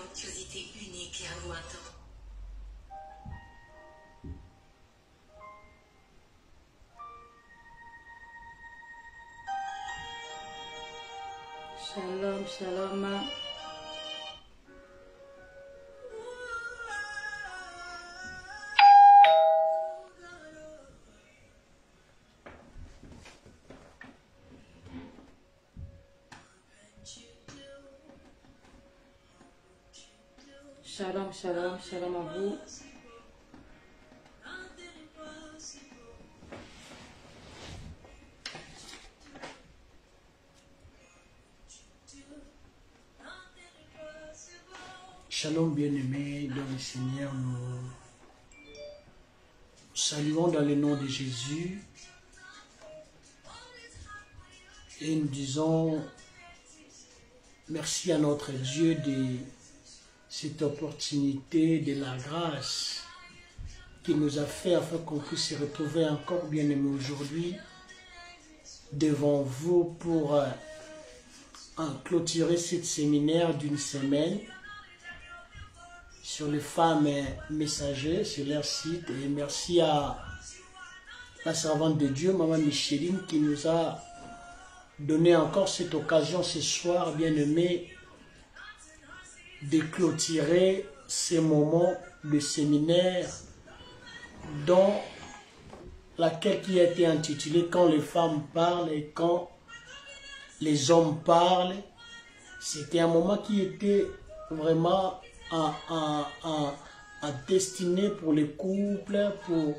talentuosité unique et un lointain. Shalom, shalom. Shalom, shalom, shalom à vous. Shalom bien-aimés dans le Seigneur, nous saluons dans le nom de Jésus et nous disons merci à notre Dieu de cette opportunité, de la grâce qu'il nous a fait afin qu'on puisse se retrouver encore bien-aimés aujourd'hui devant vous pour clôturer ce séminaire d'une semaine sur les femmes messagers sur leur site. Et merci à la servante de Dieu, Maman Micheline, qui nous a donné encore cette occasion ce soir, bien-aimés, de clôturer ces moments de séminaire dont laquelle qui a été intitulée « Quand les femmes parlent et quand les hommes parlent ». C'était un moment qui était vraiment destiné pour les couples, pour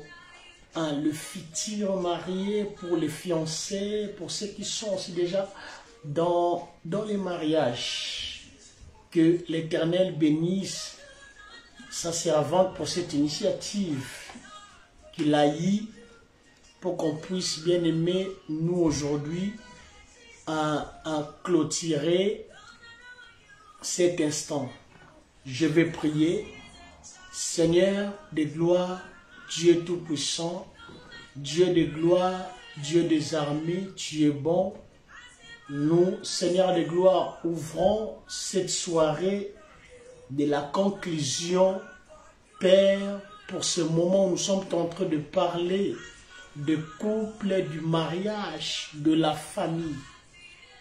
le futur marié, pour les fiancés, pour ceux qui sont aussi déjà dans les mariages. Que l'Éternel bénisse sa servante pour cette initiative qu'il a eue pour qu'on puisse bien aimer nous aujourd'hui à clôturer cet instant. Je vais prier. Seigneur de gloire, Dieu tout-puissant, Dieu de gloire, Dieu des armées, tu es bon. Nous, Seigneur de gloire, ouvrons cette soirée de la conclusion, Père, pour ce moment où nous sommes en train de parler de couple, du mariage, de la famille.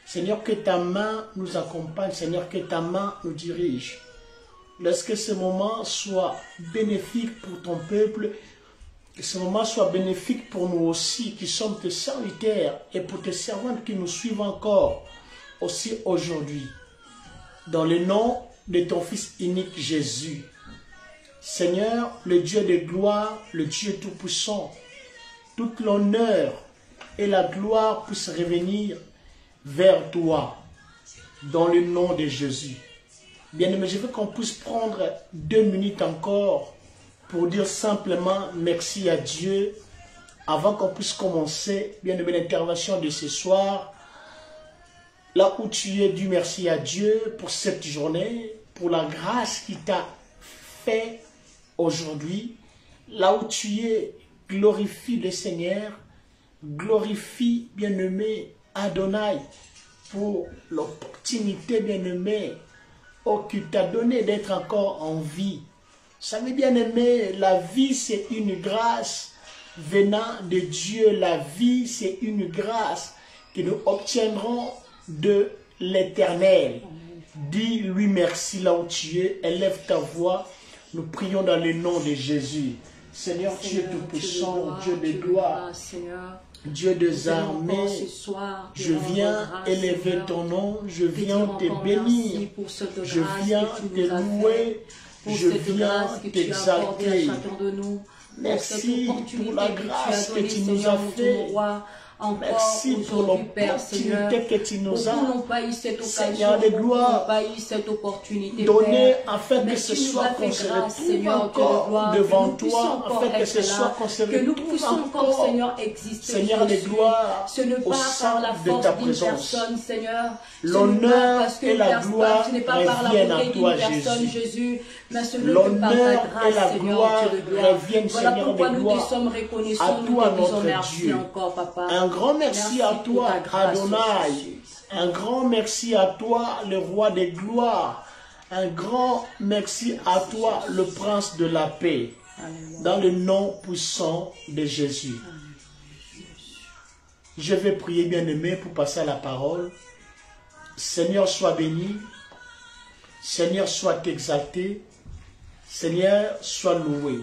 Seigneur, que ta main nous accompagne, Seigneur, que ta main nous dirige. Lorsque ce moment soit bénéfique pour ton peuple, que ce moment soit bénéfique pour nous aussi, qui sommes tes serviteurs, et pour tes servantes qui nous suivent encore, aussi aujourd'hui. Dans le nom de ton Fils unique Jésus. Seigneur, le Dieu de gloire, le Dieu tout-puissant, toute l'honneur et la gloire puissent revenir vers toi, dans le nom de Jésus. Bien-aimé, je veux qu'on puisse prendre 2 minutes encore pour dire simplement merci à Dieu avant qu'on puisse commencer, bien-aimé, l'intervention de ce soir. Là où tu es, dis merci à Dieu pour cette journée, pour la grâce qu'il t'a fait aujourd'hui. Là où tu es, glorifie le Seigneur, glorifie, bien-aimé, Adonai, pour l'opportunité, bien-aimé, qu'il t'a donné d'être encore en vie. Ça veut bien aimer, la vie c'est une grâce venant de Dieu. La vie c'est une grâce que nous obtiendrons de l'Éternel. Dis-lui merci là où tu es, élève ta voix. Nous prions dans le nom de Jésus. Seigneur, tu es tout-puissant, Dieu de gloire, Dieu des armées, je viens élever ton nom, je viens te bénir, je viens te louer, je viens t'exalter. Merci pour la grâce que tu nous as fait. Merci pour l'opportunité que tu nous as, Seigneur de gloire, donné afin que ce soit qu'on se retrouve encore devant toi, afin que ce soit qu'on se retrouve encore, Seigneur de gloire, au sein de ta présence. L'honneur et la gloire reviennent à toi, Jésus. L'honneur et la gloire reviennent, Seigneur de gloire, à toi, notre Dieu. Un grand merci à toi, Adonai. Un grand merci à toi, le roi des gloires. Un grand merci à toi, le prince de la paix, dans le nom puissant de Jésus. Je vais prier, bien-aimé, pour passer à la parole. Seigneur, sois béni. Seigneur, sois exalté. Seigneur, sois loué.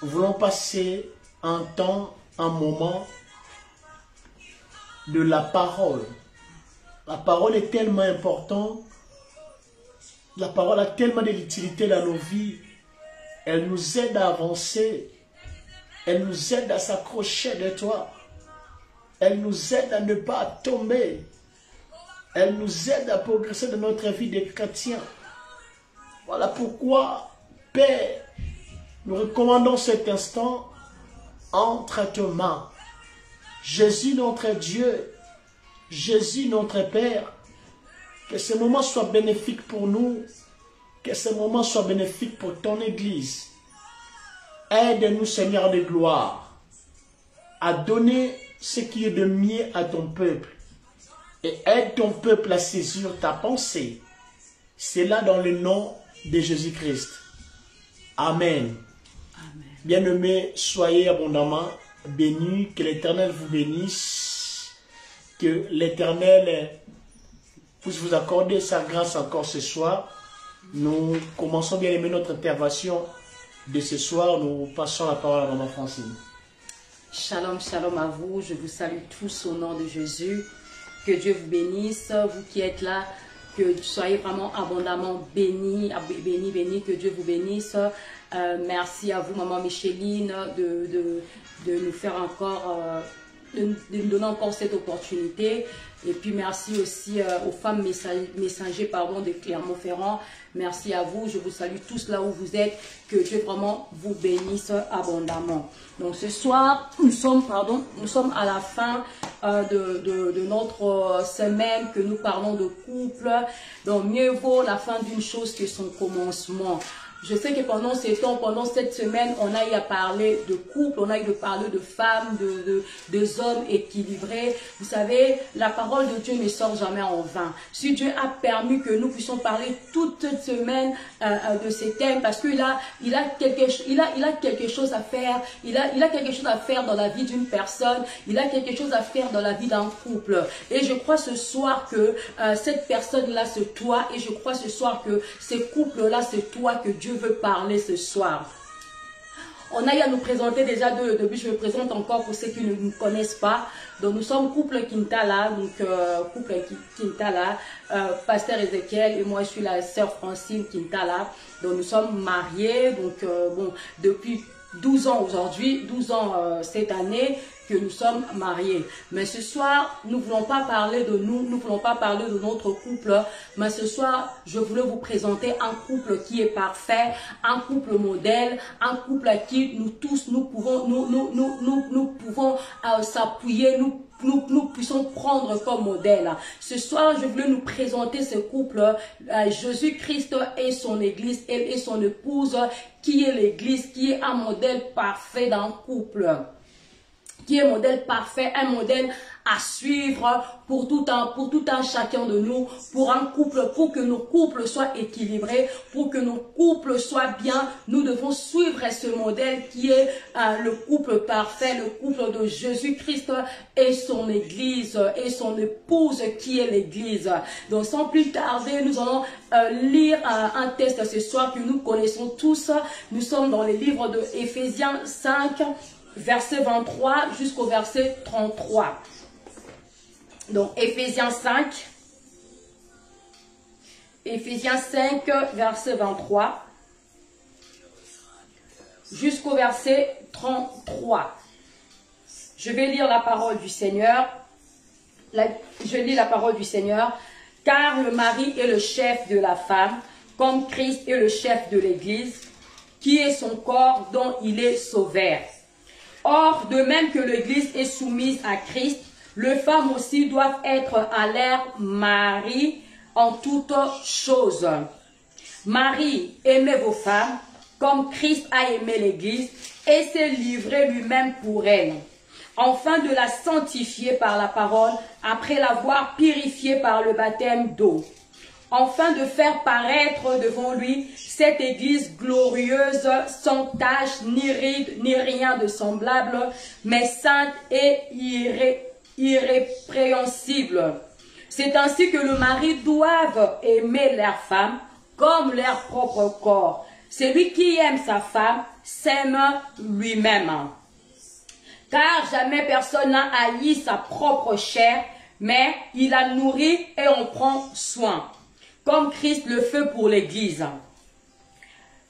Nous voulons passer un temps, un moment de la parole. La parole est tellement importante. La parole a tellement d'utilité dans nos vies. Elle nous aide à avancer. Elle nous aide à s'accrocher de toi. Elle nous aide à ne pas tomber. Elle nous aide à progresser dans notre vie de chrétien. Voilà pourquoi, Père, nous recommandons cet instant entre tes mains. Jésus notre Dieu, Jésus notre Père, que ce moment soit bénéfique pour nous, que ce moment soit bénéfique pour ton Église. Aide-nous, Seigneur de gloire, à donner ce qui est de mieux à ton peuple. Et aide ton peuple à saisir ta pensée. C'est là dans le nom de Jésus-Christ. Amen. Amen. Bien-aimés, soyez abondamment bénis. Que l'Éternel vous bénisse. Que l'Éternel puisse vous accorder sa grâce encore ce soir. Nous commençons, bien-aimés, notre intervention de ce soir. Nous passons la parole à Maman Francine. Shalom, shalom à vous. Je vous salue tous au nom de Jésus. Que Dieu vous bénisse, vous qui êtes là, que soyez vraiment abondamment bénis, bénis, bénis, que Dieu vous bénisse. Merci à vous, Maman Micheline, de nous faire encore, de nous donner encore cette opportunité. Et puis merci aussi aux femmes messagers de Clermont-Ferrand. Merci à vous, je vous salue tous là où vous êtes. Que Dieu vraiment vous bénisse abondamment. Donc ce soir, nous sommes à la fin de notre semaine que nous parlons de couple. Donc mieux vaut la fin d'une chose que son commencement. Je sais que pendant ces temps, pendant cette semaine, on a eu à parler de couple, on a eu à parler de femmes, de hommes équilibrés. Vous savez, la parole de Dieu ne sort jamais en vain. Si Dieu a permis que nous puissions parler toute cette semaine de ces thèmes, parce qu'il a quelque chose à faire, il a quelque chose à faire dans la vie d'une personne, il a quelque chose à faire dans la vie d'un couple. Et je crois ce soir que cette personne-là, c'est toi, et je crois ce soir que ces couples-là, c'est toi que Dieu veut parler ce soir. On a eu à nous présenter déjà depuis, je me présente encore pour ceux qui ne nous connaissent pas. Donc nous sommes couple Quintala, Pasteur Ézéchiel et moi je suis la sœur Francine Quintala. Donc nous sommes mariés, donc depuis 12 ans aujourd'hui, 12 ans cette année que nous sommes mariés. Mais ce soir, nous ne voulons pas parler de nous, nous ne voulons pas parler de notre couple, mais ce soir, je voulais vous présenter un couple qui est parfait, un couple modèle, un couple à qui nous tous, nous pouvons s'appuyer, nous puissions prendre comme modèle. Ce soir, je voulais nous présenter ce couple, Jésus-Christ et son Église, et son épouse, qui est l'Église, qui est un modèle parfait d'un couple. Qui est un modèle parfait, un modèle à suivre pour tout un chacun de nous, pour un couple, pour que nos couples soient équilibrés, pour que nos couples soient bien. Nous devons suivre ce modèle qui est le couple parfait, le couple de Jésus-Christ et son Église et son épouse qui est l'Église. Donc sans plus tarder, nous allons lire un texte ce soir que nous connaissons tous. Nous sommes dans le livre de Éphésiens 5, verset 23 jusqu'au verset 33. Donc, Éphésiens 5, verset 23 jusqu'au verset 33. Je vais lire la parole du Seigneur. Je lis la parole du Seigneur. Car le mari est le chef de la femme, comme Christ est le chef de l'Église, qui est son corps dont il est sauveur. Or, de même que l'Église est soumise à Christ, les femmes aussi doivent être à leur mari en toutes choses. Marie, aimez vos femmes, comme Christ a aimé l'Église et s'est livré lui-même pour elle, afin de la sanctifier par la parole, après l'avoir purifiée par le baptême d'eau, afin de faire paraître devant lui cette église glorieuse, sans tache, ni ride, ni rien de semblable, mais sainte et irrépréhensible. C'est ainsi que le mari doit aimer leur femme comme leur propre corps. Celui qui aime sa femme s'aime lui-même. Car jamais personne n'a haï sa propre chair, mais il la nourrit et en prend soin, comme Christ le fait pour l'Église.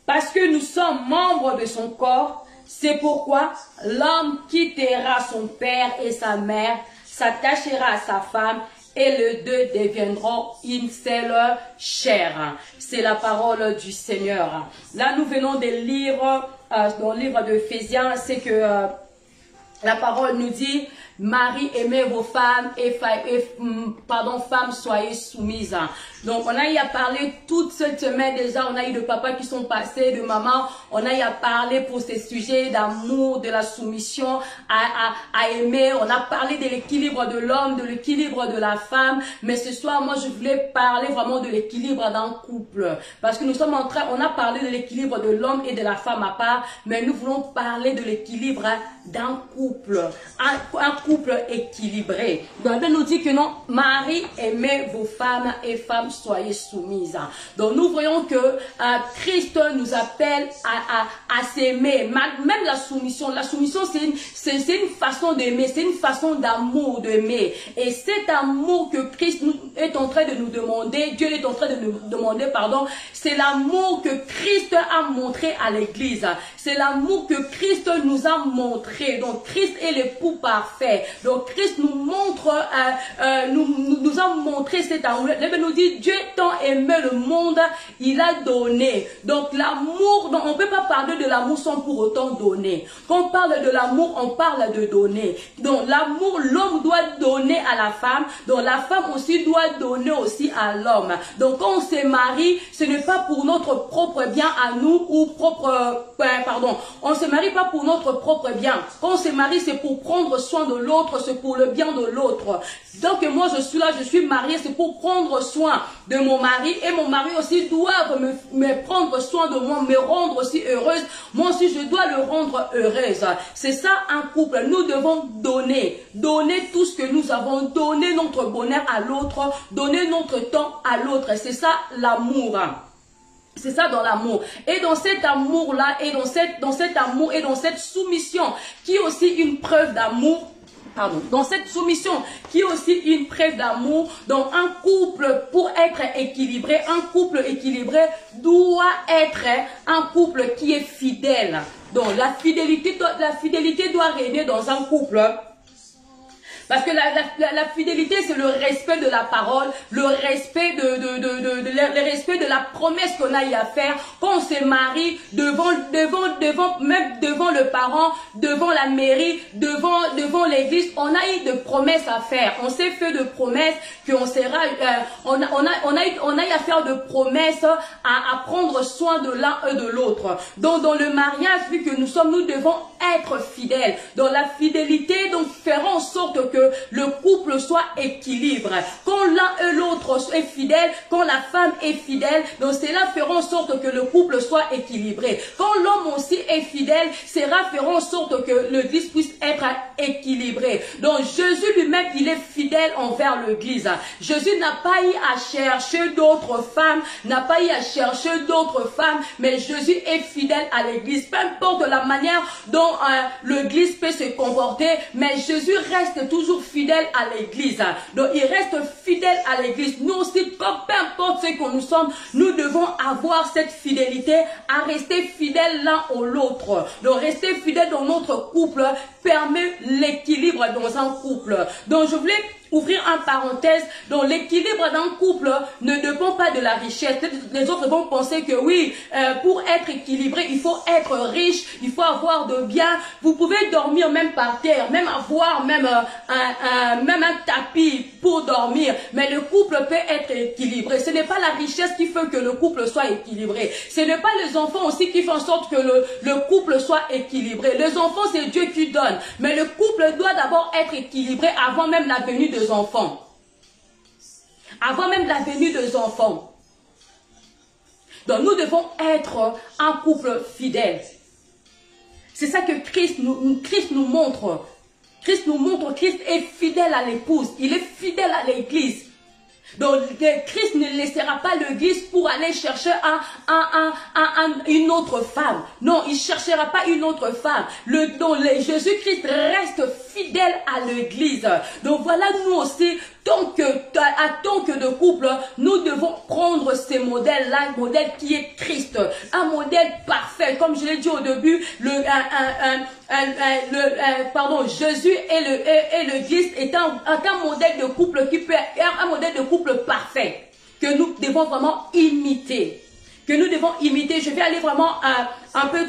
Parce que nous sommes membres de son corps, c'est pourquoi l'homme quittera son père et sa mère, s'attachera à sa femme, et les deux deviendront une seule chair. C'est la parole du Seigneur. Là, nous venons de lire dans le livre d'Éphésiens, c'est que la parole nous dit: Marie, aimez vos femmes et femmes, soyez soumises. Donc, on a eu à parler toute cette semaine déjà. On a eu de papas qui sont passés, de mamans. On a eu à parler pour ces sujets d'amour, de la soumission, à aimer. On a parlé de l'équilibre de l'homme, de l'équilibre de la femme. Mais ce soir, moi, je voulais parler vraiment de l'équilibre d'un couple. Parce que nous sommes en train, on a parlé de l'équilibre de l'homme et de la femme à part. Mais nous voulons parler de l'équilibre d'un couple. Un couple équilibré. Donc, la Bible nous dit que non, Marie, aimez vos femmes et femmes, soyez soumises. Donc, nous voyons que Christ nous appelle à s'aimer. Même la soumission, c'est une façon d'aimer, c'est une façon d'amour d'aimer. Et cet amour que Christ est en train de nous demander, Dieu est en train de nous demander, pardon, c'est l'amour que Christ a montré à l'Église. C'est l'amour que Christ nous a montré. Donc, Christ est l'époux parfait. Donc Christ nous montre, nous a montré cet amour. La Bible nous dit: Dieu tant aimé le monde, il a donné. Donc l'amour, on ne peut pas parler de l'amour sans pour autant donner. Quand on parle de l'amour, on parle de donner. Donc l'amour, l'homme doit donner à la femme. Donc la femme aussi doit donner aussi à l'homme. Donc quand on se marie, ce n'est pas pour notre propre bien à nous ou on ne se marie pas pour notre propre bien. Quand on se marie, c'est pour prendre soin de l'autre, c'est pour le bien de l'autre. Donc moi je suis là, je suis mariée, c'est pour prendre soin de mon mari, et mon mari aussi doit me prendre soin de moi, me rendre aussi heureuse. Moi aussi je dois le rendre heureuse. C'est ça un couple. Nous devons donner tout ce que nous avons, donner notre bonheur à l'autre, donner notre temps à l'autre. C'est ça l'amour. C'est ça dans l'amour. Et dans cet amour-là, et dans cet amour, et dans cette soumission, qui est aussi une preuve d'amour, dans cette soumission, qui est aussi une preuve d'amour, donc un couple, pour être équilibré, un couple équilibré doit être un couple qui est fidèle. Donc la fidélité doit régner dans un couple. Parce que la fidélité, c'est le respect de la parole, le respect de la promesse qu'on a eu à faire. Quand on se marie, devant le parent, devant la mairie, devant l'église, on a eu de promesses à faire. On s'est fait de promesses qu'on sera, on a eu à faire de promesses à prendre soin de l'un et de l'autre. Donc dans le mariage, vu que nous devons être fidèles. Dans la fidélité, donc faire en sorte que le couple soit équilibré. Quand l'un et l'autre est fidèle, quand la femme est fidèle, donc cela fera en sorte que le couple soit équilibré. Quand l'homme aussi est fidèle, cela fera en sorte que l'église puisse être équilibrée. Donc Jésus lui-même, il est fidèle envers l'église. Jésus n'a pas eu à chercher d'autres femmes, mais Jésus est fidèle à l'église. Peu importe la manière dont l'église peut se comporter, mais Jésus reste toujours fidèle à l'église. Donc il reste fidèle à l'église. Nous aussi, peu importe ce que nous sommes, nous devons avoir cette fidélité à rester fidèles l'un à l'autre. Donc rester fidèle dans notre couple permet l'équilibre dans un couple. Donc je voulais ouvrir un parenthèse. Donc l'équilibre d'un couple ne dépend pas de la richesse. Les autres vont penser que oui, pour être équilibré, il faut être riche, il faut avoir de biens. Vous pouvez dormir même par terre, même avoir même un tapis pour dormir. Mais le couple peut être équilibré. Ce n'est pas la richesse qui fait que le couple soit équilibré. Ce n'est pas les enfants aussi qui font en sorte que le couple soit équilibré. Les enfants, c'est Dieu qui donne. Mais le couple doit d'abord être équilibré avant même la venue des enfants. Avant même la venue des enfants. Donc nous devons être un couple fidèle. C'est ça que Christ nous montre. Christ nous montre, Christ est fidèle à l'épouse, il est fidèle à l'église. Donc Christ ne laissera pas l'église pour aller chercher une autre femme. Non, il ne cherchera pas une autre femme. Jésus-Christ reste fidèle à l'église. Donc voilà, nous aussi, tant que de couple, nous devons prendre ces modèles-là, un modèle qui est Christ, un modèle parfait. Comme je l'ai dit au début, Jésus et l'église est un modèle de couple qui peut être un modèle de couple parfait que nous devons vraiment imiter. Je vais aller vraiment un peu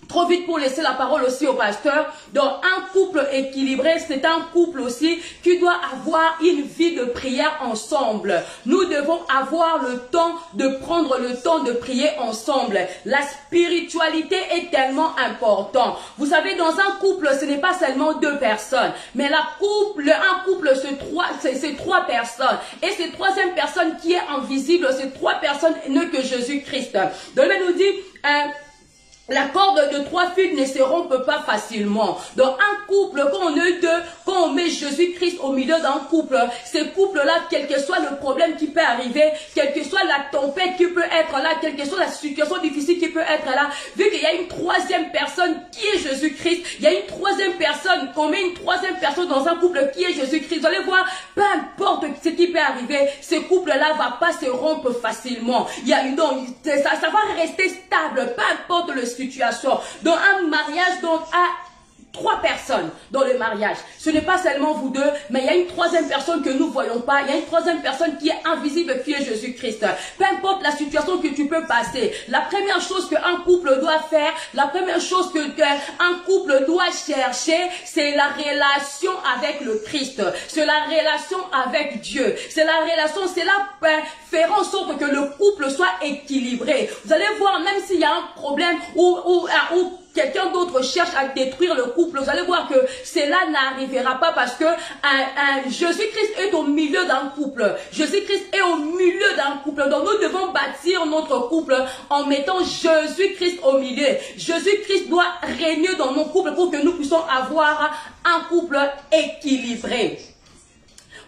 trop vite pour laisser la parole aussi au pasteur. Donc un couple équilibré, c'est un couple aussi qui doit avoir une vie de prière ensemble. Nous devons avoir le temps de prendre le temps de prier ensemble. La spiritualité est tellement importante. Vous savez, dans un couple, ce n'est pas seulement deux personnes, mais un couple, c'est trois personnes. Et cette troisième personne qui est invisible, ces trois personnes n'est que Jésus-Christ. Donc il nous dit, la corde de trois fils ne se rompt pas facilement. Dans un couple, quand on met Jésus-Christ au milieu d'un couple, ces couples-là, quel que soit le problème qui peut arriver, quelle que soit la tempête qui peut être là, quelle que soit la situation difficile qui peut être là, vu qu'il y a une troisième personne qui est Jésus-Christ, il y a une troisième personne, qu'on met une troisième personne dans un couple qui est Jésus-Christ, vous allez voir, peu importe ce qui peut arriver, ce couple-là ne va pas se rompre facilement. Ça va rester stable, peu importe le situation. Dans un mariage, donc à trois personnes dans le mariage. Ce n'est pas seulement vous deux, mais il y a une troisième personne que nous ne voyons pas. Il y a une troisième personne qui est invisible, qui est Jésus-Christ. Peu importe la situation que tu peux passer, la première chose qu'un couple doit faire, la première chose qu'un couple doit chercher, c'est la relation avec le Christ. C'est la relation avec Dieu. C'est la relation, c'est là faire en sorte que le couple soit équilibré. Vous allez voir, même s'il y a un problème ou quelqu'un d'autre cherche à détruire le couple, vous allez voir que cela n'arrivera pas parce que Jésus-Christ est au milieu d'un couple. Jésus-Christ est au milieu d'un couple. Donc nous devons bâtir notre couple en mettant Jésus-Christ au milieu. Jésus-Christ doit régner dans nos couples pour que nous puissions avoir un couple équilibré.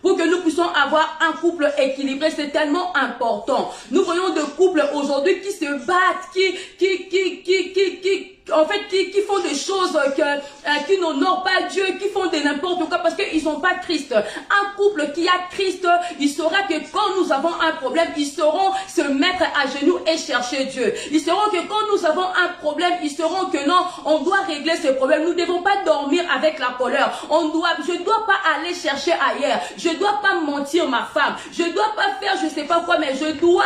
Pour que nous puissions avoir un couple équilibré, c'est tellement important. Nous voyons des couples aujourd'hui qui se battent, qui font des choses qui n'honorent pas Dieu, qui font de n'importe quoi parce qu'ils n'ont pas Christ. Un couple qui a Christ, il saura que quand nous avons un problème, ils sauront se mettre à genoux et chercher Dieu. Ils sauront que quand nous avons un problème, ils sauront que non, on doit régler ce problème. Nous ne devons pas dormir avec la colère. Je ne dois pas aller chercher ailleurs. Je ne dois pas mentir ma femme. Je ne dois pas faire je ne sais pas quoi, mais je dois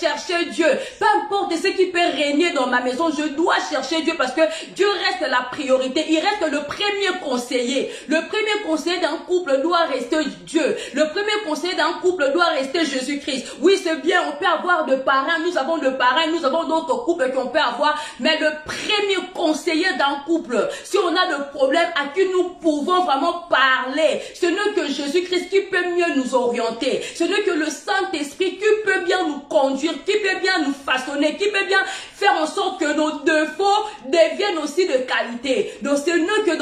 chercher Dieu. Peu importe ce qui peut régner dans ma maison, je dois chercher Dieu parce que Dieu reste la priorité. Il reste le premier conseiller. Le premier conseiller d'un couple doit rester Dieu. Le premier conseiller d'un couple doit rester Jésus-Christ. Oui, c'est bien, on peut avoir de parrains. Nous avons de parrains, nous avons d'autres couples qu'on peut avoir. Mais le premier conseiller d'un couple, si on a de problèmes à qui nous pouvons vraiment parler, ce n'est que Jésus-Christ qui peut mieux nous orienter. Ce n'est que le Saint-Esprit qui peut bien nous conduire, qui peut bien nous façonner, qui peut bien faire en sorte que nos défauts deviennent aussi de qualité. Donc ce n'est que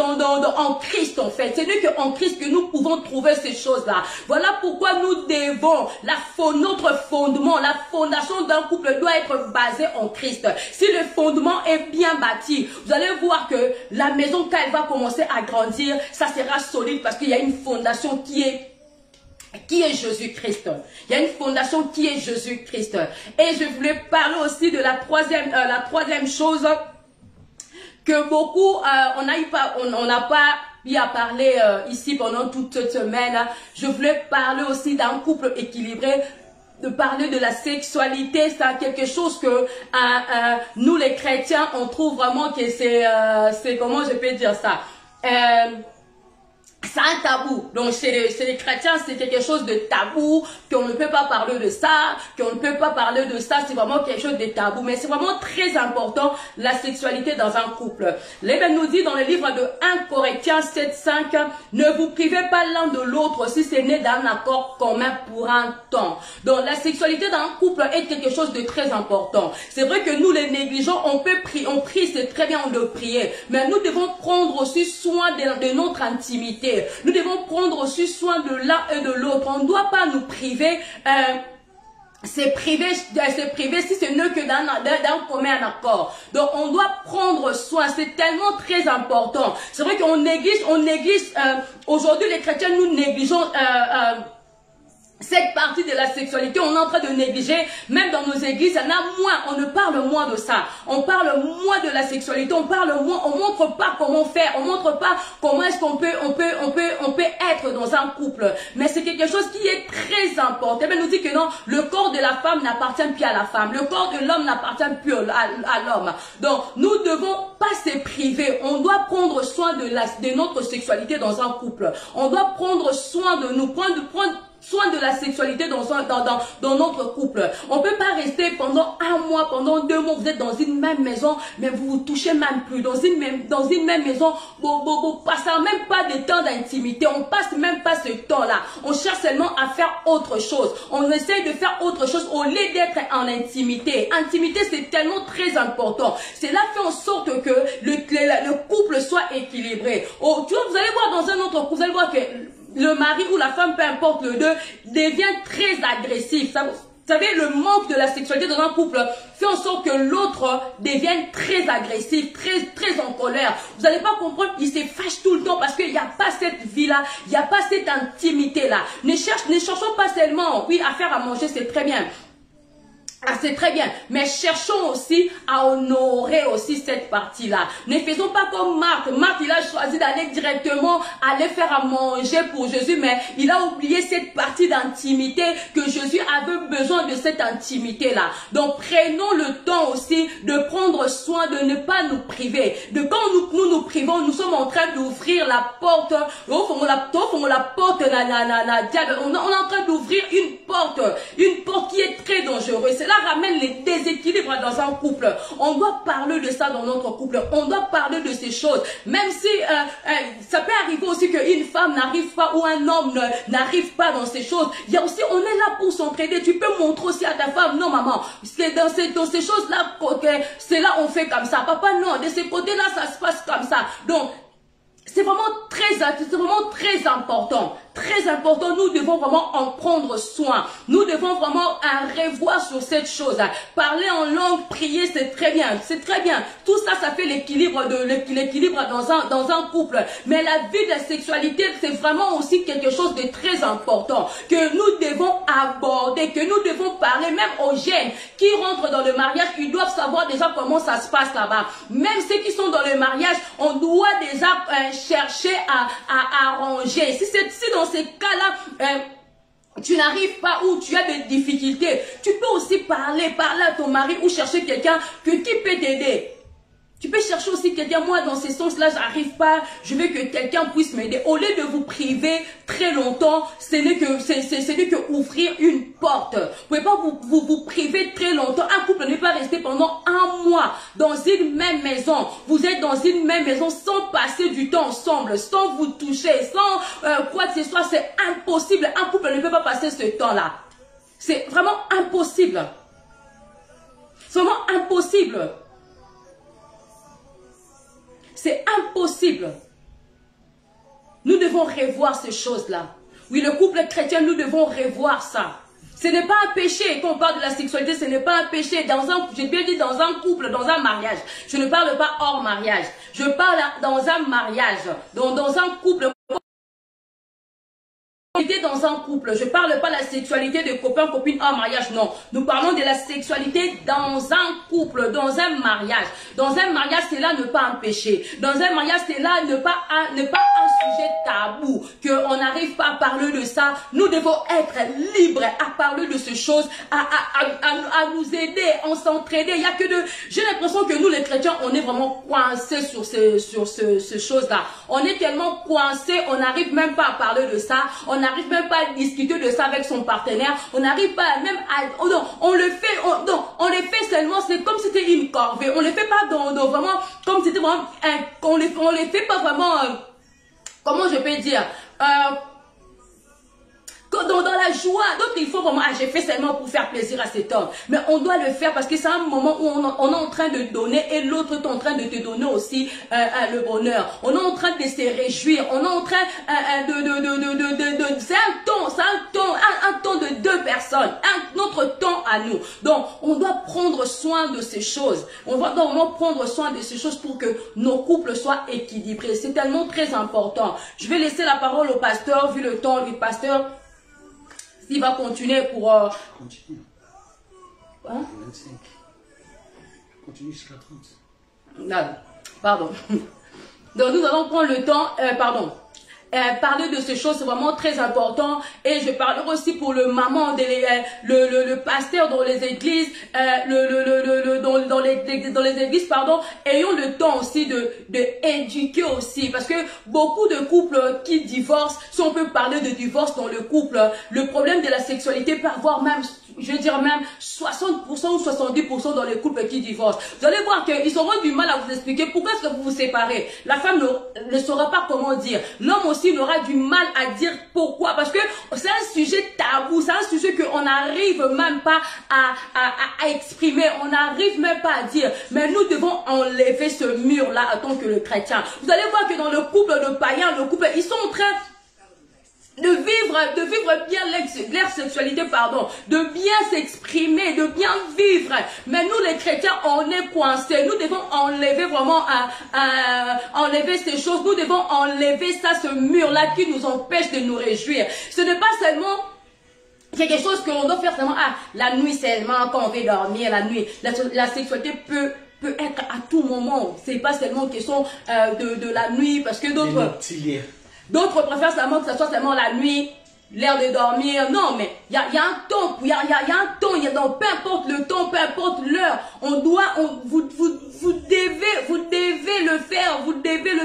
en Christ en fait. Ce n'est qu'en Christ que nous pouvons trouver ces choses-là. Voilà pourquoi nous devons, notre fondement, la fondation d'un couple doit être basée en Christ. Si le fondement est bien bâti, vous allez voir que la maison, quand elle va commencer à grandir, ça sera solide parce qu'il y a une fondation qui est Jésus-Christ. Il y a une fondation qui est Jésus-Christ. Et je voulais parler aussi de la troisième chose que beaucoup, on n'a pas eu à parler ici pendant toute cette semaine. Je voulais parler aussi d'un couple équilibré, de parler de la sexualité. C'est quelque chose que nous les chrétiens, on trouve vraiment que c'est comment je peux dire ça, c'est un tabou. Donc chez les chrétiens, c'est quelque chose de tabou, qu'on ne peut pas parler de ça, qu'on ne peut pas parler de ça, c'est vraiment quelque chose de tabou. Mais c'est vraiment très important, la sexualité dans un couple. L'Évêque nous dit dans le livre de 1 Corinthiens 7:5, ne vous privez pas l'un de l'autre si c'est né d'un accord commun pour un temps. Donc la sexualité dans un couple est quelque chose de très important. C'est vrai que nous les négligeons, on prie, c'est très bien de prier, mais nous devons prendre aussi soin de notre intimité. Nous devons prendre aussi soin de l'un et de l'autre. On ne doit pas nous priver, c'est privé si ce n'est que d'un commun accord. Donc on doit prendre soin, c'est tellement très important. C'est vrai qu'on néglige, aujourd'hui les chrétiens, nous négligeons cette partie de la sexualité, on est en train de négliger, même dans nos églises, il y en a moins, on ne parle moins de ça. On parle moins de la sexualité, on parle moins, on montre pas comment faire, on montre pas comment est-ce qu'on peut être dans un couple. Mais c'est quelque chose qui est très important. Elle nous dit que non, le corps de la femme n'appartient plus à la femme, le corps de l'homme n'appartient plus à l'homme. Donc, nous devons pas se priver, on doit prendre soin de notre sexualité dans un couple. On doit prendre soin de nous, prendre soin de la sexualité dans notre couple. On ne peut pas rester pendant 1 mois, pendant 2 mois, vous êtes dans une même maison, mais vous vous touchez même plus. Dans une même maison, vous passez même pas de temps d'intimité. On passe même pas ce temps-là. On cherche seulement à faire autre chose. On essaye de faire autre chose au lieu d'être en intimité. Intimité, c'est tellement très important. Cela fait en sorte que le couple soit équilibré. Oh, tu vois, vous allez voir dans un autre couple, vous allez voir que le mari ou la femme, peu importe le deux, devient très agressif. Vous savez, le manque de la sexualité dans un couple fait en sorte que l'autre devienne très agressif, très en colère. Vous n'allez pas comprendre, il se fâche tout le temps parce qu'il n'y a pas cette vie-là, il n'y a pas cette intimité-là. Ne cherchons pas seulement, oui, à faire à manger, c'est très bien. Ah, c'est très bien, mais cherchons aussi à honorer aussi cette partie-là. Ne faisons pas comme Marthe. Marthe, il a choisi d'aller directement aller faire à manger pour Jésus, mais il a oublié cette partie d'intimité que Jésus avait besoin de cette intimité-là. Donc, prenons le temps aussi de prendre soin, de ne pas nous priver. De quand nous privons, nous sommes en train d'ouvrir la porte. On est en train d'ouvrir une porte qui est très dangereuse. Cela ramène les déséquilibres dans un couple. On doit parler de ça dans notre couple. On doit parler de ces choses. Même si ça peut arriver aussi qu'une femme n'arrive pas ou un homme n'arrive pas dans ces choses. Il y a aussi, on est là pour s'entraider. Tu peux montrer aussi à ta femme, non maman, c'est dans ces choses-là, c'est là on fait comme ça. Papa, non, de ces côtés-là, ça se passe comme ça. Donc, c'est vraiment très important. Très important, nous devons vraiment en prendre soin. Nous devons vraiment revoir sur cette chose. Parler en langue, prier, c'est très bien. C'est très bien. Tout ça, ça fait l'équilibre dans un couple. Mais la vie de la sexualité, c'est vraiment aussi quelque chose de très important que nous devons aborder, que nous devons parler, même aux jeunes qui rentrent dans le mariage, ils doivent savoir déjà comment ça se passe là-bas. Même ceux qui sont dans le mariage, on doit déjà chercher à arranger. Si dans ces cas-là, tu n'arrives pas ou tu as des difficultés, tu peux aussi parler à ton mari ou chercher quelqu'un qui peut t'aider. Tu peux chercher aussi quelqu'un, moi dans ces sens-là, j'arrive pas, je veux que quelqu'un puisse m'aider. Au lieu de vous priver très longtemps, ce n'est que ouvrir une porte. Vous pouvez pas vous priver très longtemps. Un couple ne peut pas rester pendant 1 mois dans une même maison. Vous êtes dans une même maison sans passer du temps ensemble, sans vous toucher, sans quoi que ce soit. C'est impossible. Un couple ne peut pas passer ce temps-là. C'est vraiment impossible. C'est vraiment impossible. C'est impossible. Nous devons revoir ces choses-là. Oui, le couple chrétien, nous devons revoir ça. Ce n'est pas un péché. Quand on parle de la sexualité, ce n'est pas un péché. J'ai bien dit dans un couple, dans un mariage. Je ne parle pas hors mariage. Je parle dans un mariage, dans un couple. Dans un couple, je parle pas de la sexualité de copain, copine en mariage, non. Nous parlons de la sexualité dans un couple, dans un mariage. Dans un mariage, c'est là ne pas empêcher. Dans un mariage, c'est là ne pas un sujet tabou, qu'on n'arrive pas à parler de ça. Nous devons être libres à parler de ces choses, à nous aider, à s'entraider. Il y a que de, j'ai l'impression que nous les chrétiens, on est vraiment coincés sur ces choses-là. On est tellement coincés, on n'arrive même pas à parler de ça. On n'arrive même pas à discuter de ça avec son partenaire. On n'arrive pas même à... Oh non, on le fait seulement, c'est comme si c'était une corvée. On ne le fait pas dans vraiment... Comme si c'était vraiment... On les fait pas vraiment... comment je peux dire dans la joie. Donc il faut vraiment, j'ai fait seulement pour faire plaisir à cet homme. Mais on doit le faire parce que c'est un moment où on est en train de donner et l'autre est en train de te donner aussi le bonheur. On est en train de se réjouir. On est en train c'est un temps de deux personnes. Un autre temps à nous. Donc on doit prendre soin de ces choses. On doit vraiment prendre soin de ces choses pour que nos couples soient équilibrés. C'est tellement très important. Je vais laisser la parole au pasteur, vu le temps du pasteur. Il va continuer pour... Continue. Hein? 25. Continue jusqu'à 30. Non, pardon. Donc nous allons prendre le temps... parler de ces choses, c'est vraiment très important. Et je parlerai aussi pour le maman, le pasteur dans les églises, dans les églises, pardon, ayons le temps aussi de éduquer aussi. Parce que beaucoup de couples qui divorcent, si on peut parler de divorce dans le couple, le problème de la sexualité peut avoir même, je veux dire même 60% ou 70% dans les couples qui divorcent. Vous allez voir qu'ils auront du mal à vous expliquer pourquoi est-ce que vous vous séparez. La femme ne saura pas comment dire. L'homme aussi n'aura du mal à dire pourquoi. Parce que c'est un sujet tabou. C'est un sujet qu'on n'arrive même pas à exprimer. On n'arrive même pas à dire. Mais nous devons enlever ce mur-là en tant que le chrétien. Vous allez voir que dans le couple de païens, le couple, ils sont en train de vivre bien leur sexualité, pardon, de bien s'exprimer, de bien vivre. Mais nous les chrétiens, on est coincés. Nous devons enlever vraiment, enlever ces choses. Nous devons enlever ça, ce mur-là qui nous empêche de nous réjouir. Ce n'est pas seulement quelque chose que l'on doit faire seulement, la nuit seulement, quand on veut dormir, la nuit. La sexualité peut être à tout moment. C'est pas seulement une question de la nuit, parce que d'autres préfèrent seulement que ce soit seulement la nuit, l'heure de dormir. Non, mais il y a un temps, il y a un temps, donc peu importe le temps, peu importe l'heure, vous devez le faire,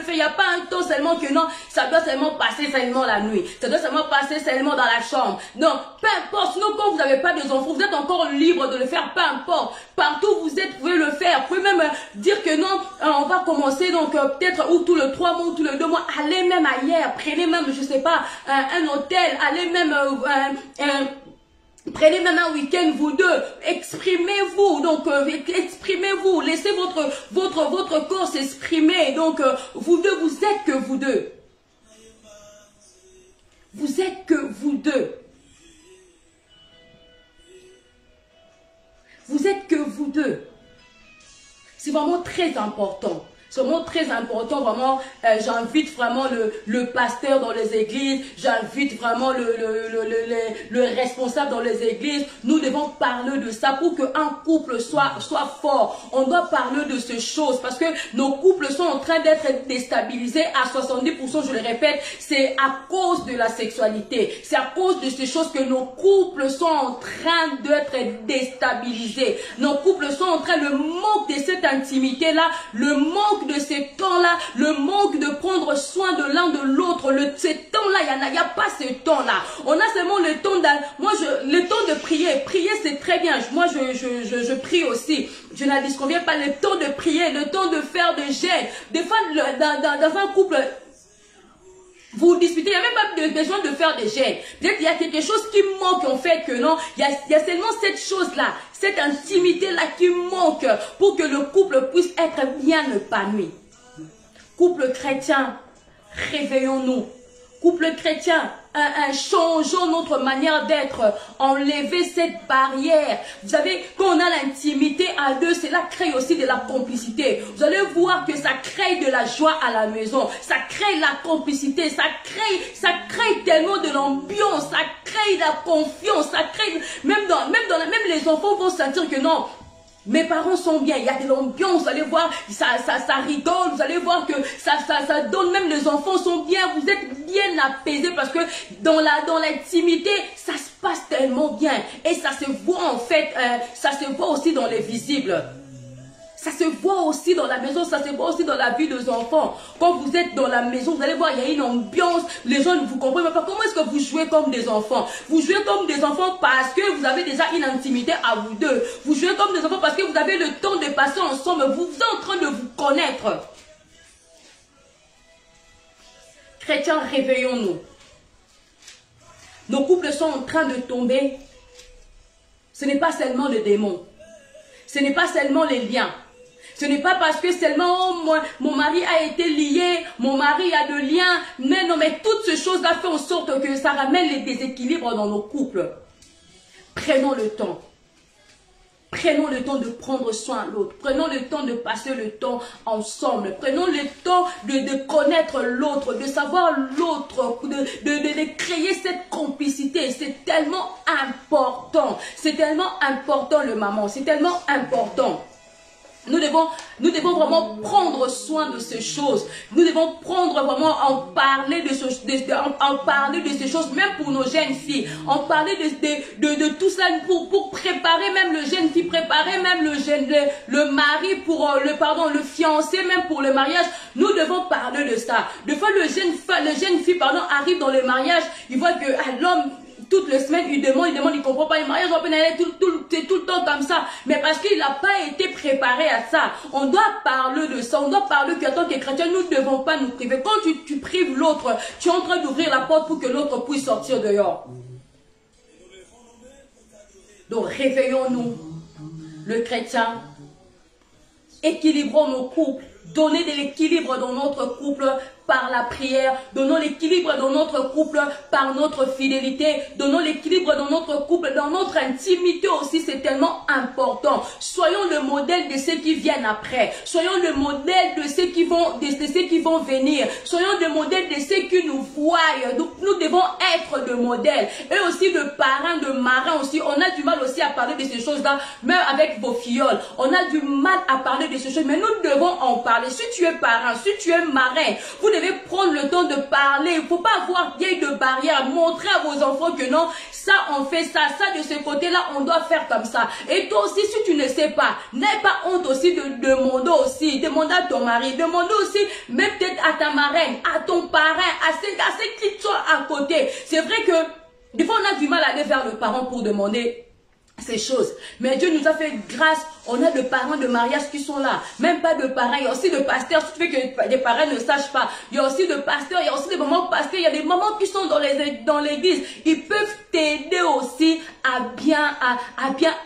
il n'y a pas un temps seulement que non, ça doit seulement passer seulement la nuit, ça doit seulement passer seulement dans la chambre. Non, peu importe, sinon quand vous n'avez pas des enfants, vous êtes encore libre de le faire, peu importe, partout où vous êtes, vous pouvez le faire, vous pouvez même dire que non, on va commencer donc peut-être ou tous les 3 mois ou tous les 2 mois, allez même ailleurs, prenez même, je sais pas, un hôtel, allez même prenez même un week-end, vous deux, exprimez-vous, donc exprimez-vous, laissez votre corps s'exprimer, donc vous deux, vous êtes que vous deux. Vous êtes que vous deux. Vous êtes que vous deux. C'est vraiment très important. C'est vraiment très important, vraiment, j'invite vraiment le pasteur dans les églises, j'invite vraiment le responsable dans les églises. Nous devons parler de ça pour qu'un couple soit fort. On doit parler de ces choses parce que nos couples sont en train d'être déstabilisés à 70%, je le répète, c'est à cause de la sexualité. C'est à cause de ces choses que nos couples sont en train d'être déstabilisés. Nos couples sont en train, le manque de cette intimité-là, le manque de ces temps-là, le manque de prendre soin de l'un de l'autre, ces temps-là, il n'y a pas ce temps-là. On a seulement le temps le temps de prier. Prier, c'est très bien. Moi, je prie aussi. Je n'en disconviens pas. Le temps de prier, le temps de faire des jeûnes. Des fois, dans un couple, vous disputez, il n'y a même pas besoin de faire des jeûnes. Peut-être qu'il y a quelque chose qui manque en fait, que non, il y a seulement cette chose-là, cette intimité-là qui manque pour que le couple puisse être bien épanoui. Couple chrétien, réveillons-nous. Couple chrétien, changeons notre manière d'être, enlever cette barrière. Vous savez, quand on a l'intimité à deux, cela crée aussi de la complicité. Vous allez voir que ça crée de la joie à la maison, ça crée la complicité, ça crée tellement de l'ambiance, ça crée la confiance, ça crée, même les enfants vont sentir que non, mes parents sont bien, il y a de l'ambiance, vous allez voir, ça rigole, vous allez voir que ça donne, même les enfants sont bien, vous êtes bien apaisés parce que dans l'intimité, ça se passe tellement bien. Et ça se voit en fait, ça se voit aussi dans les visibles. Ça se voit aussi dans la maison, ça se voit aussi dans la vie des enfants. Quand vous êtes dans la maison, vous allez voir, il y a une ambiance, les gens ne vous comprennent même pas. Comment est-ce que vous jouez comme des enfants? Vous jouez comme des enfants parce que vous avez déjà une intimité à vous deux. Vous jouez comme des enfants parce que vous avez le temps de passer ensemble, vous êtes en train de vous connaître. Chrétiens, réveillons-nous. Nos couples sont en train de tomber. Ce n'est pas seulement le démon. Ce n'est pas seulement les liens. Ce n'est pas parce que seulement mon mari a été lié, mon mari a de liens. Mais non, mais toutes ces choses-là font en sorte que ça ramène les déséquilibres dans nos couples. Prenons le temps. Prenons le temps de prendre soin de l'autre. Prenons le temps de passer le temps ensemble. Prenons le temps de connaître l'autre, de savoir l'autre, de créer cette complicité. C'est tellement important. C'est tellement important le maman. C'est tellement important. Nous devons vraiment prendre soin de ces choses. Nous devons prendre vraiment en parler de ces choses, même pour nos jeunes filles. En parler de tout ça pour préparer même le jeune fille, préparer même le mari pour le fiancé, même pour le mariage. Nous devons parler de ça. Des fois, le jeune fille arrive dans le mariage, il voit que l'homme, toutes les semaines, il demande, il comprend pas. Le mariage, c'est tout le temps comme ça. Mais parce qu'il n'a pas été préparé à ça. On doit parler de ça. On doit parler qu'en tant que chrétien, nous ne devons pas nous priver. Quand tu prives l'autre, tu es en train d'ouvrir la porte pour que l'autre puisse sortir dehors. Donc, réveillons-nous, le chrétien. Équilibrons nos couples. Donnez de l'équilibre dans notre couple par la prière. Donnons l'équilibre dans notre couple par notre fidélité. Donnons l'équilibre dans notre couple, dans notre intimité aussi. C'est tellement important. Soyons le modèle de ceux qui viennent après. Soyons le modèle de ceux qui vont venir. Soyons le modèle de ceux qui nous voient. Donc, nous devons être de modèles. Et aussi de parents, de marins aussi. On a du mal aussi à parler de ces choses-là, même avec vos filleuls. On a du mal à parler de ces choses, mais nous devons en parler. Si tu es parent, si tu es marin, vous devez prendre le temps de parler. Il ne faut pas avoir vieille de barrière. Montrer à vos enfants que non, ça on fait ça, ça de ce côté-là, on doit faire comme ça. Et toi aussi, si tu ne sais pas, n'aie pas honte aussi de demander aussi. Demande à ton mari, demande aussi, même peut-être à ta marraine, à ton parrain, à ceux qui sont à côté. C'est vrai que des fois on a du mal à aller vers le parent pour demander ces choses. Mais Dieu nous a fait grâce. On a des parents de mariage qui sont là. Même pas de parents. Il y a aussi des pasteurs. Si tu veux que les parents ne sachent pas. Il y a aussi des pasteurs. Il y a aussi des mamans pasteurs. Il y a des mamans qui sont dans l'église. Ils peuvent t'aider aussi à bien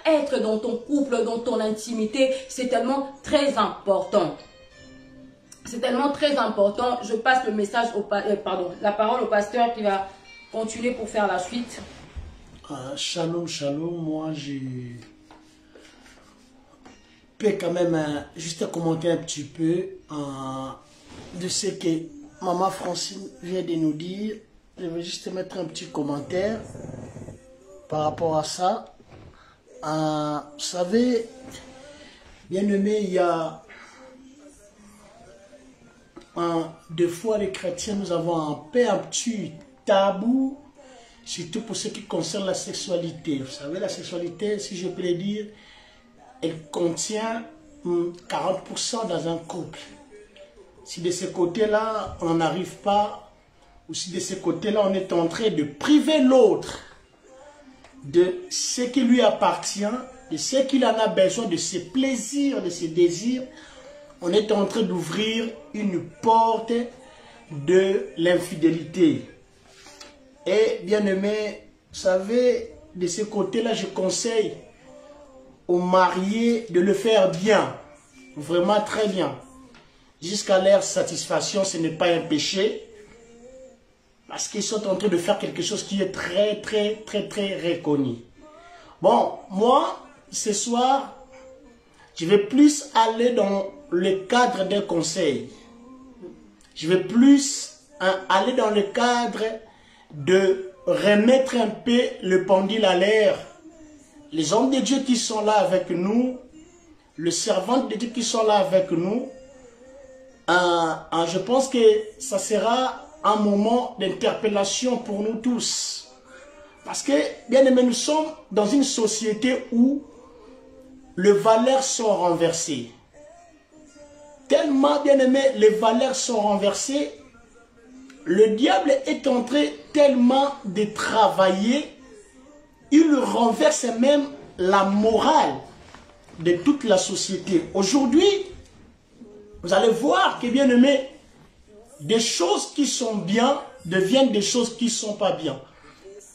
être dans ton couple, dans ton intimité. C'est tellement très important. C'est tellement très important. Je passe le message la parole au pasteur qui va continuer pour faire la suite. Shalom, shalom. Moi, je peux quand même juste commenter un petit peu de ce que Maman Francine vient de nous dire. Je vais juste mettre un petit commentaire par rapport à ça. Vous savez, bien aimé, il y a des fois les chrétiens, nous avons un petit tabou. Surtout pour ce qui concerne la sexualité. Vous savez, la sexualité, si je peux le dire, elle contient 40% dans un couple. Si de ce côté-là, on n'arrive pas, ou si de ce côté-là, on est en train de priver l'autre de ce qui lui appartient, de ce qu'il en a besoin, de ses plaisirs, de ses désirs, on est en train d'ouvrir une porte de l'infidélité. Et bien aimé, vous savez, de ce côté-là, je conseille aux mariés de le faire bien, vraiment très bien. Jusqu'à leur satisfaction, ce n'est pas un péché. Parce qu'ils sont en train de faire quelque chose qui est très reconnu. Bon, moi, ce soir, je vais plus aller dans le cadre d'un conseil. Je vais plus aller dans le cadre de remettre un peu le pendule à l'air. Les hommes de Dieu qui sont là avec nous, les servantes de Dieu qui sont là avec nous, je pense que ça sera un moment d'interpellation pour nous tous. Parce que, bien aimé, nous sommes dans une société où les valeurs sont renversées. Tellement, bien aimé, les valeurs sont renversées. Le diable est en train tellement de travailler, il renverse même la morale de toute la société. Aujourd'hui, vous allez voir que, bien aimé, des choses qui sont bien deviennent des choses qui ne sont pas bien.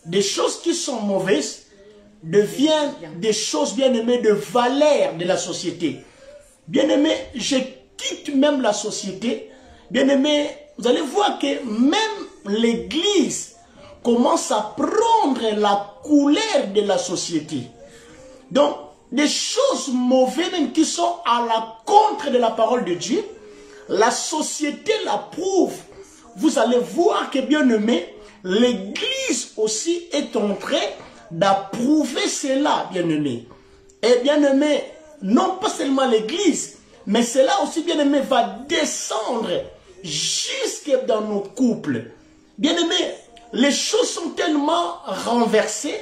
Des choses qui sont mauvaises deviennent des choses, bien aimées, de valeur de la société. Bien aimé, je quitte même la société. Bien aimé, vous allez voir que même l'Église commence à prendre la couleur de la société. Donc, des choses mauvaises même qui sont à la contre de la parole de Dieu, la société l'approuve. Vous allez voir que, bien aimé, l'Église aussi est en train d'approuver cela, bien aimé. Et bien aimé, non pas seulement l'Église, mais cela aussi, bien aimé, va descendre jusque dans nos couples. Bien aimé, les choses sont tellement renversées,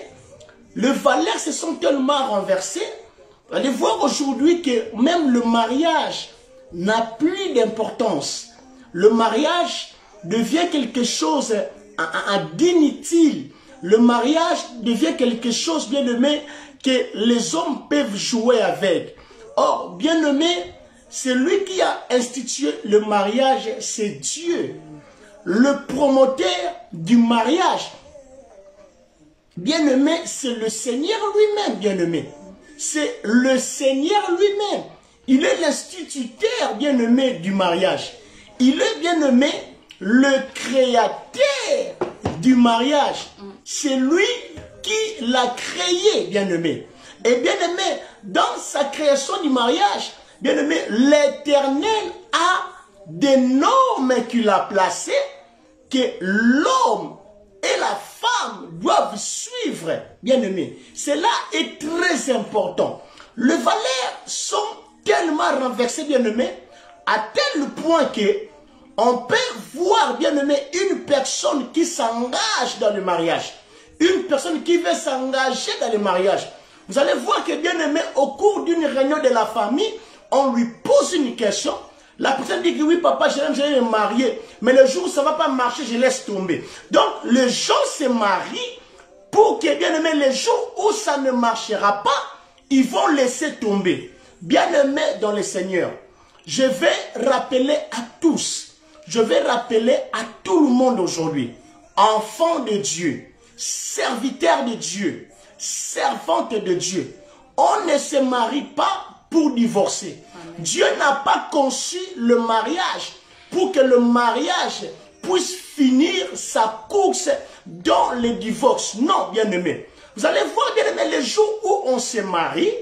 les valeurs se sont tellement renversées. Vous allez voir aujourd'hui que même le mariage n'a plus d'importance. Le mariage devient quelque chose d'inutile. Le mariage devient quelque chose, bien aimé, que les hommes peuvent jouer avec. Or, bien aimé, celui qui a institué le mariage, c'est Dieu. Le promoteur du mariage, bien aimé, c'est le Seigneur lui-même, bien aimé. C'est le Seigneur lui-même. Il est l'instituteur, bien aimé, du mariage. Il est, bien aimé, le créateur du mariage. C'est lui qui l'a créé, bien aimé. Et bien aimé, dans sa création du mariage, bien aimé, l'Éternel a des normes qu'il a placées que l'homme et la femme doivent suivre, bien aimé. Cela est très important. Les valeurs sont tellement renversées, bien aimé, à tel point que on peut voir, bien aimé, une personne qui s'engage dans le mariage. Une personne qui veut s'engager dans le mariage. Vous allez voir que, bien aimé, au cours d'une réunion de la famille, on lui pose une question. La personne dit que oui, papa, je vais me marier. Mais le jour où ça ne va pas marcher, je laisse tomber. Donc, les gens se marient pour que, bien aimé, les jours où ça ne marchera pas, ils vont laisser tomber. Bien aimé dans le Seigneur, je vais rappeler à tous, je vais rappeler à tout le monde aujourd'hui, enfants de Dieu, serviteurs de Dieu, servantes de Dieu, on ne se marie pas pour divorcer. Amen. Dieu n'a pas conçu le mariage pour que le mariage puisse finir sa course dans le divorce. Non, bien aimé. Vous allez voir, bien aimé, les jours où on se marie,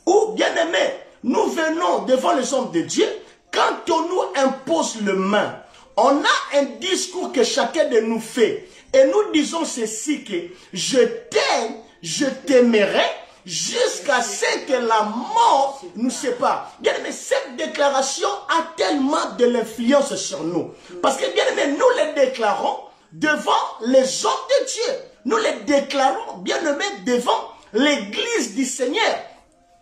où, bien aimé, nous venons devant les hommes de Dieu, quand on nous impose le main, on a un discours que chacun de nous fait. Et nous disons ceci que je t'aime, je t'aimerai, jusqu'à ce que la mort nous sépare. Bien aimé, cette déclaration a tellement de l'influence sur nous. Parce que, bien aimé, nous les déclarons devant les hommes de Dieu. Nous les déclarons, bien aimé, devant l'église du Seigneur.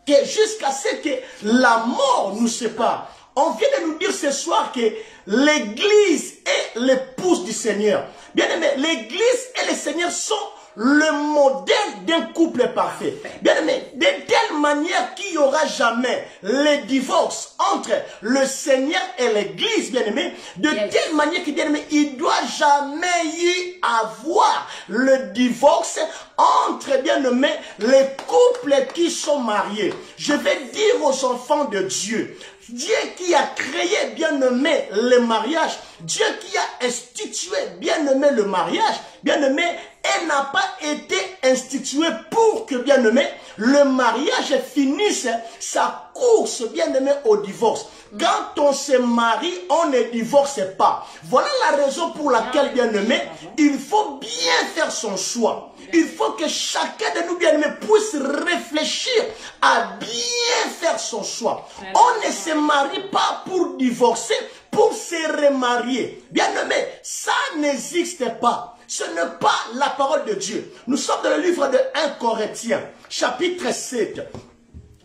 Que jusqu'à ce que la mort nous sépare. On vient de nous dire ce soir que l'église est l'épouse du Seigneur. Bien aimé, l'église et le Seigneur sont le modèle d'un couple parfait. Bien aimé, de telle manière qu'il n'y aura jamais le divorce entre le Seigneur et l'église, bien aimé, de telle manière que, bien aimé, il ne doit jamais y avoir le divorce entre, bien aimé, les couples couples qui sont mariés, je vais dire aux enfants de Dieu, Dieu qui a créé, bien-aimé, le mariage, Dieu qui a institué, bien-aimé, le mariage, bien-aimé, elle n'a pas été instituée pour que, bien-aimé, le mariage finisse sa course, bien-aimé, au divorce. Quand on se marie, on ne divorce pas. Voilà la raison pour laquelle, bien-aimé, il faut bien faire son choix. Il faut que chacun de nous, bien-aimés, puisse réfléchir à bien faire son choix. On ne se marie pas pour divorcer, pour se remarier. Bien-aimé, ça n'existe pas. Ce n'est pas la parole de Dieu. Nous sommes dans le livre de 1 Corinthiens, chapitre 7.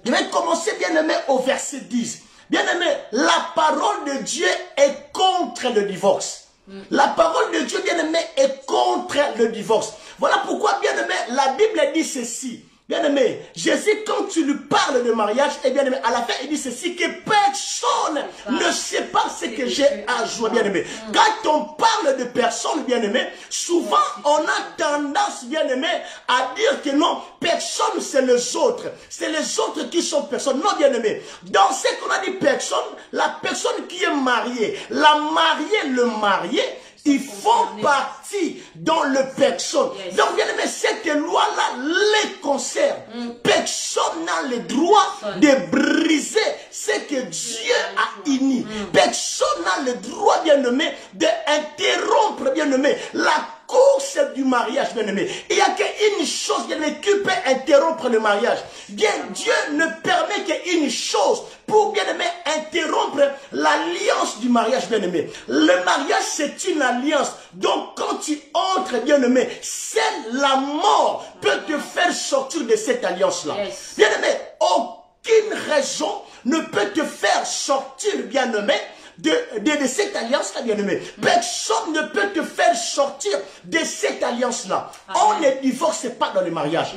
Je vais commencer, bien-aimé, au verset 10. Bien-aimé, la parole de Dieu est contre le divorce. La parole de Dieu, bien-aimé, est contre le divorce. Voilà pourquoi, bien-aimé, la Bible dit ceci. Bien-aimé, Jésus, quand tu lui parles de mariage, et bien-aimé, à la fin, il dit ceci, que personne ne sait pas ce que j'ai à jouer, bien-aimé. Quand on parle de personne, bien-aimé, souvent, on a tendance, bien-aimé, à dire que non, personne, c'est les autres. C'est les autres qui sont personnes. Non, bien-aimé. Dans ce qu'on a dit personne, la personne qui est mariée, la mariée, le marié, ils font partie dans le personne. Donc, bien aimé, cette loi-là les concerne. Personne n'a le droit de briser ce que Dieu a uni. Personne n'a le droit, bien aimé, d'interrompre, bien aimé, la course du mariage, bien aimé. Il n'y a qu'une chose, bien aimé, qui peut interrompre le mariage. Bien, Dieu ne permet qu'une chose pour, bien aimé, interrompre l'alliance du mariage, bien aimé. Le mariage, c'est une alliance. Donc, quand tu entres, bien aimé, seule la mort peut te faire sortir de cette alliance-là. Bien aimé, aucune raison ne peut te faire sortir, bien aimé, de cette alliance-là, bien-aimé. Personne ne peut te faire sortir de cette alliance-là. On ne divorce pas dans le mariage.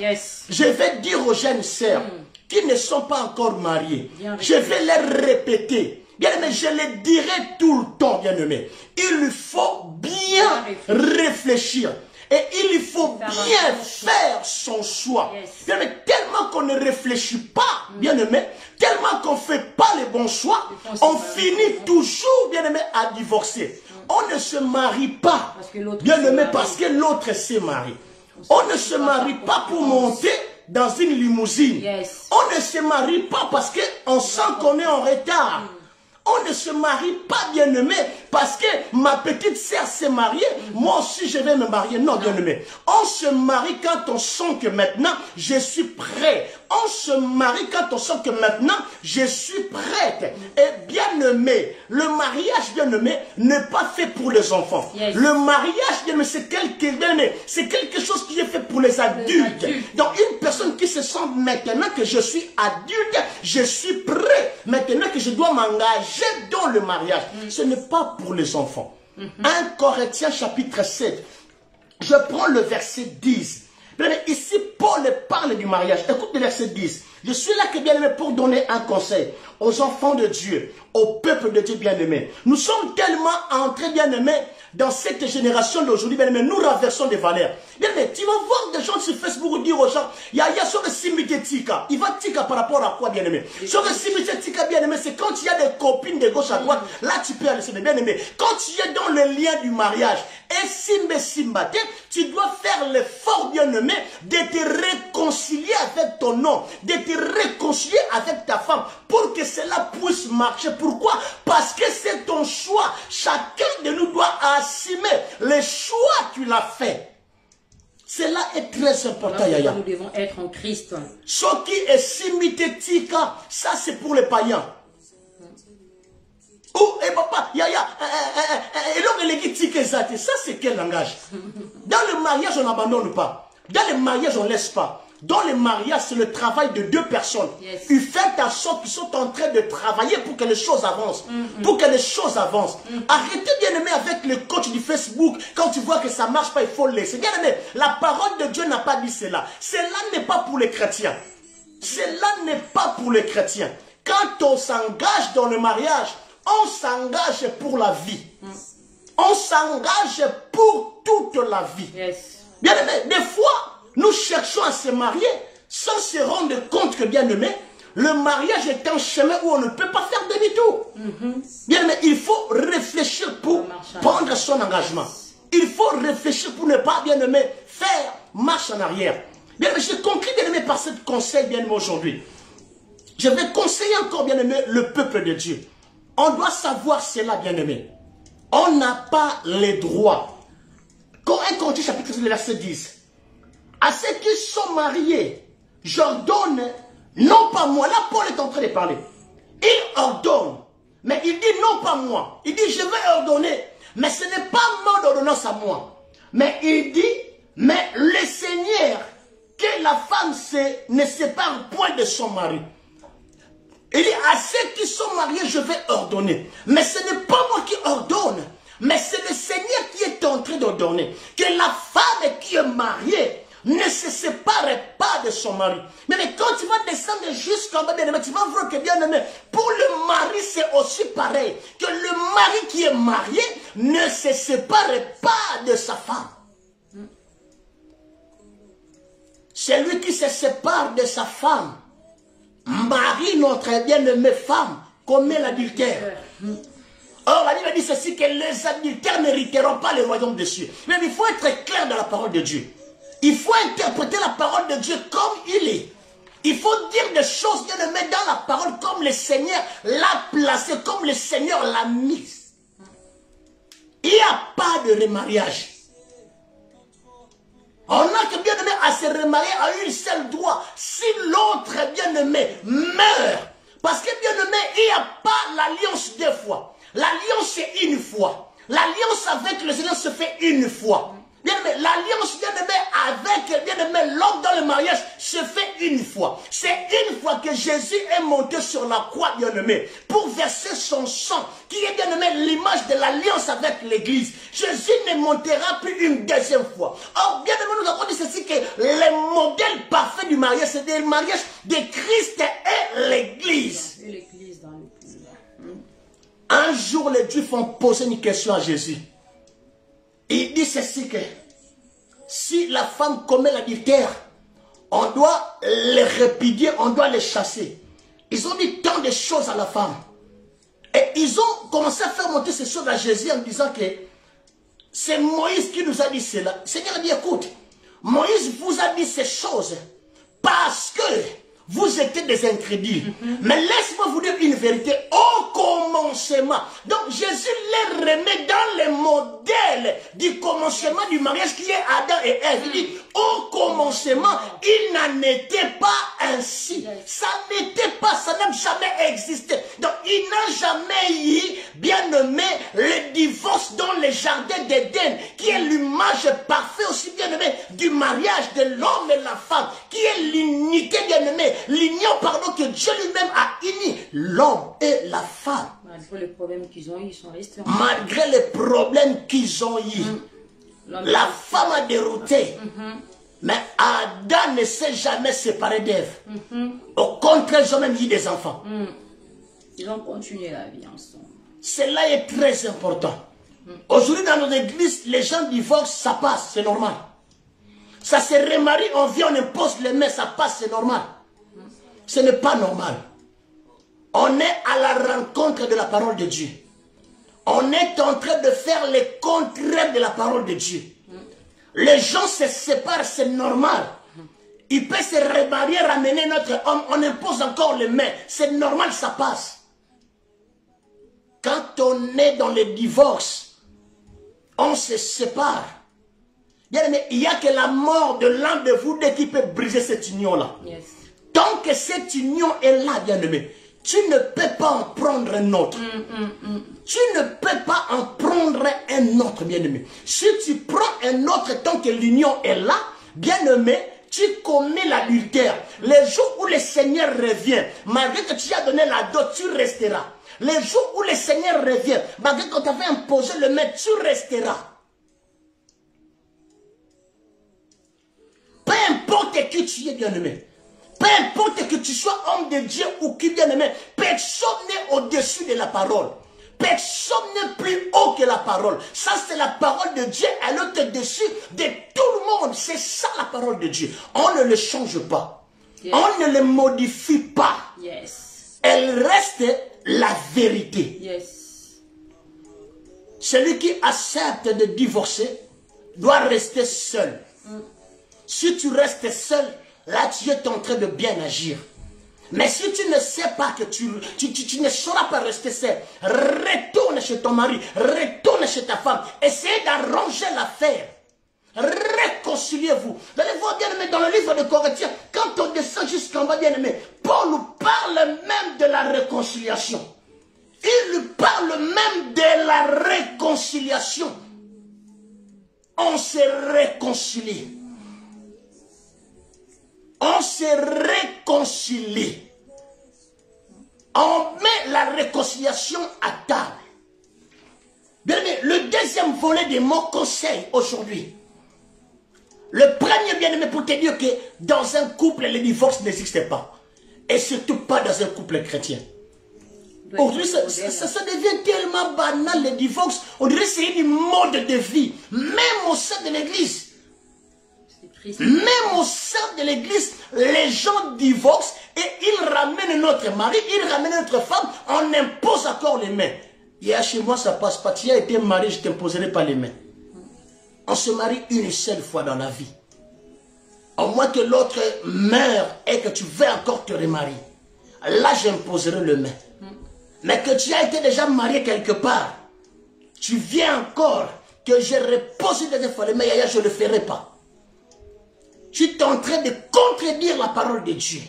Je vais dire aux jeunes sœurs qui ne sont pas encore mariées, je vais leur répéter. Bien-aimé, je le dirai tout le temps, bien-aimé. Il faut bien réfléchir. Et il faut bien faire son choix. Bien-aimé, tellement qu'on ne réfléchit pas, bien-aimé, tellement qu'on ne fait pas les bons choix, on finit toujours, bien-aimé, à divorcer. On ne se marie pas, bien-aimé, parce que l'autre s'est marié. On ne se marie pas pour monter dans une limousine. On ne se marie pas parce qu'on sent qu'on est en retard. On ne se marie pas, bien-aimé, parce que ma petite sœur s'est mariée, moi aussi je vais me marier. Non, bien-aimé. On se marie quand on sent que maintenant, je suis prêt. On se marie quand on sent que maintenant, je suis prête. Et bien-aimé, le mariage, bien-aimé, n'est pas fait pour les enfants. Le mariage, bien-aimé, c'est quelque chose qui est fait pour les adultes. Donc, une personne qui se sent maintenant que je suis adulte, je suis prêt. Maintenant que je dois m'engager dans le mariage. Ce n'est pas pour les enfants. 1 Corinthiens chapitre 7. Je prends le verset 10. Ici, Paul parle du mariage. Écoute le verset 10. Je suis là que bien-aimé pour donner un conseil aux enfants de Dieu, au peuple de Dieu bien-aimé. Nous sommes tellement entrés, bien-aimé, dans cette génération d'aujourd'hui, bien-aimé, nous renversons des valeurs. Bien-aimé, tu vas voir des gens sur Facebook dire aux gens, il y a sur le simité tika. Il va tika par rapport à quoi, bien-aimé? Sur le simité tika, bien-aimé, c'est quand il y a des copines de gauche à droite, là tu peux aller, bien-aimé. Quand tu es dans le lien du mariage, et simbate, tu dois faire l'effort, bien-aimé, de te réconcilier avec ton homme, de te réconcilier avec ta femme, pour que cela puisse marcher. Pourquoi? Parce que c'est ton choix. Chacun de nous doit assumer le choix que tu l'as fait. Cela est très important, Yaya. Nous devons être en Christ. Ce qui est simitetika, ça c'est pour les païens. Oh, et papa, Yaya, et l'homme ça c'est quel langage? Dans le mariage, on n'abandonne pas. Dans le mariage, on ne laisse pas. Dans le mariage, c'est le travail de deux personnes. Ils font en sorte qu'ils sont en train de travailler pour que les choses avancent. Pour que les choses avancent. Arrêtez, bien-aimé, avec le coach du Facebook. Quand tu vois que ça ne marche pas, il faut le laisser. Bien-aimé, la parole de Dieu n'a pas dit cela. Cela n'est pas pour les chrétiens. Cela n'est pas pour les chrétiens. Quand on s'engage dans le mariage, on s'engage pour la vie. On s'engage pour toute la vie. Bien-aimé, des fois, nous cherchons à se marier sans se rendre montre que, bien aimé, le mariage est un chemin où on ne peut pas faire demi-tour. Bien aimé, il faut réfléchir pour prendre son engagement. Il faut réfléchir pour ne pas, bien aimé, faire marche en arrière. Bien aimé, je conclue, bien aimé, par ce conseil, bien aimé, aujourd'hui. Je vais conseiller encore, bien aimé, le peuple de Dieu. On doit savoir cela, bien aimé. On n'a pas les droits. Quand 1 Corinthiens chapitre 10, verset 10. À ceux qui sont mariés, j'ordonne, non pas moi. Là, Paul est en train de parler. Il ordonne. Mais il dit non pas moi. Il dit je vais ordonner. Mais ce n'est pas mon ordonnance à moi. Mais il dit, mais le Seigneur, que la femme ne sépare point de son mari. Il dit à ceux qui sont mariés, je vais ordonner. Mais ce n'est pas moi qui ordonne. Mais c'est le Seigneur qui est en train d'ordonner. Que la femme qui est mariée ne se sépare pas de son mari. Mais quand tu vas descendre jusqu'en bas, bien aimé, tu vas voir que, bien aimé, pour le mari, c'est aussi pareil. Que le mari qui est marié ne se sépare pas de sa femme. C'est lui qui se sépare de sa femme. Marie, notre bien-aimée femme, commet l'adultère. Or, la Bible dit ceci, que les adultères n'hériteront pas le royaume des cieux. Mais il faut être clair dans la parole de Dieu. Il faut interpréter la parole de Dieu comme il est. Il faut dire des choses, bien aimées, dans la parole comme le Seigneur l'a placée, comme le Seigneur l'a mise. Il n'y a pas de remariage. On a que bien aimé à se remarier à une seule droit si l'autre bien aimé meurt. Parce que bien aimé, il n'y a pas l'alliance deux fois. L'alliance c'est une fois. L'alliance avec le Seigneur se fait une fois. Bien aimé, l'alliance bien aimé avec bien aimé l'homme dans le mariage se fait une fois. C'est une fois que Jésus est monté sur la croix, bien aimé, pour verser son sang, qui est bien aimé l'image de l'alliance avec l'église. Jésus ne montera plus une deuxième fois. Or, bien aimé, nous avons dit ceci, que le modèle parfait du mariage, c'est le mariage de Christ et l'église. Et l'église dans le pays. Un jour, les Juifs ont posé une question à Jésus. Il dit ceci, que si la femme commet l'adultère, on doit les répudier, on doit les chasser. Ils ont dit tant de choses à la femme. Et ils ont commencé à faire monter ces choses à Jésus en disant que c'est Moïse qui nous a dit cela. Le Seigneur a dit, écoute, Moïse vous a dit ces choses parce que vous étiez des incrédules. Mais laisse-moi vous dire une vérité. Au commencement. Donc Jésus les remet dans le modèle du commencement du mariage qui est Adam et Ève. Il dit, au commencement, il n'en était pas ainsi. Ça n'était pas, ça n'a jamais existé. Donc il n'a jamais eu, bien nommé, le divorce dans le jardin d'Éden, qui est l'image parfaite aussi, bien nommé, du mariage de l'homme et la femme, qui est l'unité, bien nommé, l'union, pardon, que Dieu lui-même a uni l'homme et la femme. Malgré les problèmes qu'ils ont eu, ils sont restés. Malgré les problèmes qu'ils ont eu, la femme a dérouté. Mais Adam ne s'est jamais séparé d'Ève. Au contraire, ils ont même eu des enfants. Ils ont continué la vie ensemble. Cela est très important. Aujourd'hui, dans nos églises, les gens divorcent, ça passe, c'est normal. Ça se remarie, on vient, on impose les mains, ça passe, c'est normal. Ce n'est pas normal. On est à la rencontre de la parole de Dieu. On est en train de faire le contraire de la parole de Dieu. Les gens se séparent, c'est normal. Il peut se remarier, ramener notre homme, on impose encore les mains. C'est normal, ça passe. Quand on est dans le divorce, on se sépare. Bien aimé, il n'y a que la mort de l'un de vous deux qui peut briser cette union-là. Yes. Tant que cette union est là, bien aimé, tu ne peux pas en prendre un autre. Tu ne peux pas en prendre un autre, bien aimé. Si tu prends un autre tant que l'union est là, bien aimé, tu commets l'adultère. Les jours où le Seigneur revient, malgré que tu as donné la dot, tu resteras. Les jours où le Seigneur revient, malgré qu'on t'avait imposé le maître, tu resteras. Peu importe qui tu es, bien aimé. Peu importe que tu sois homme de Dieu ou qui, bien aimé, personne n'est au-dessus de la parole. Personne n'est plus haut que la parole. Ça, c'est la parole de Dieu. Elle est au-dessus de tout le monde. C'est ça la parole de Dieu. On ne le change pas. Yes. On ne les modifie pas. Yes. Elle reste la vérité. Yes. Celui qui accepte de divorcer doit rester seul. Si tu restes seul, là tu es en train de bien agir. Mais si tu ne sais pas que tu ne sauras pas rester seul, retourne chez ton mari, retourne chez ta femme, essayez d'arranger l'affaire. Réconciliez-vous. Vous allez voir, bien aimé, dans le livre de Corinthiens, quand on descend jusqu'en bas, bien aimé, Paul nous parle même de la réconciliation. Il nous parle même de la réconciliation. On s'est réconcilié. On s'est réconcilié. On met la réconciliation à table. Bien aimé, le deuxième volet de mon conseil aujourd'hui. Le premier, bien aimé, pour te dire que dans un couple, le divorce n'existe pas. Et surtout pas dans un couple chrétien. Aujourd'hui, ça devient tellement banal, le divorce. On dirait que c'est une mode de vie. Même au sein de l'église. Même au sein de l'église, les gens divorcent et ils ramènent notre mari, ils ramènent notre femme, on impose encore les mains. Hier chez moi, ça passe pas. Tu as été marié, je ne t'imposerai pas les mains. On se marie une seule fois dans la vie. Au moins que l'autre meure et que tu veux encore te remarier. Là, j'imposerai les mains. Mais que tu as été déjà marié quelque part, tu viens encore que je repose une deuxième fois les mains, je ne le ferai pas. Tu es en train de contredire la parole de Dieu.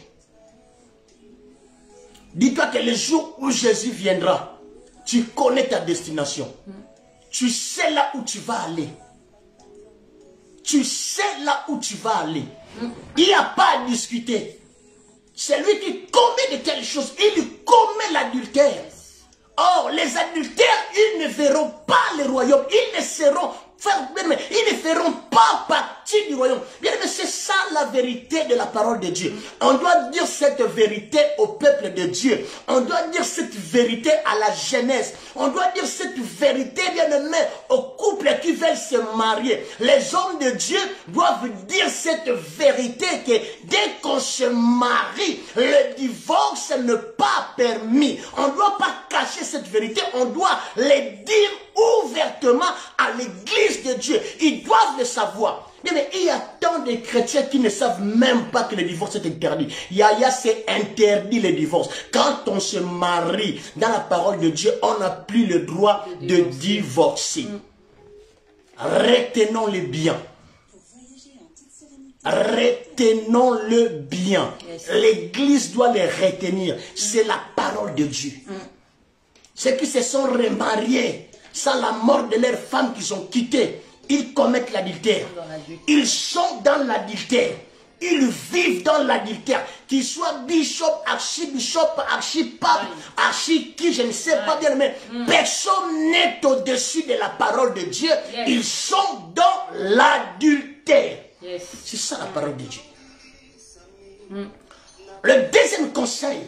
Dis-toi que le jour où Jésus viendra, tu connais ta destination. Tu sais là où tu vas aller. Tu sais là où tu vas aller. Il n'y a pas à discuter. Celui qui commet de telles choses, il commet l'adultère. Or, les adultères, ils ne verront pas le royaume. Ils ne seront ils ne feront pas partie du royaume. Bien, mais c'est ça la vérité de la parole de Dieu. On doit dire cette vérité au peuple de Dieu. On doit dire cette vérité à la jeunesse. On doit dire cette vérité, bien aimé, aux couples qui veulent se marier. Les hommes de Dieu doivent dire cette vérité que dès qu'on se marie, le divorce n'est pas permis. On ne doit pas cacher cette vérité. On doit les dire ouvertement à l'église de Dieu. Ils doivent le savoir. Mais il y a tant de chrétiens qui ne savent même pas que le divorce est interdit. Yaya, c'est interdit le divorce. Quand on se marie dans la parole de Dieu, on n'a plus le droit de divorcer. Retenons-le bien. Retenons-le bien. L'église doit le retenir. C'est la parole de Dieu. Ceux qui se sont remariés sans la mort de leurs femmes qui sont quittées, ils commettent l'adultère. Ils sont dans l'adultère. Ils vivent dans l'adultère. Qu'ils soient bishop, archibishop, archipape, archi-qui, je ne sais pas bien, mais personne n'est au-dessus de la parole de Dieu. Ils sont dans l'adultère. C'est ça la parole de Dieu. Le deuxième conseil,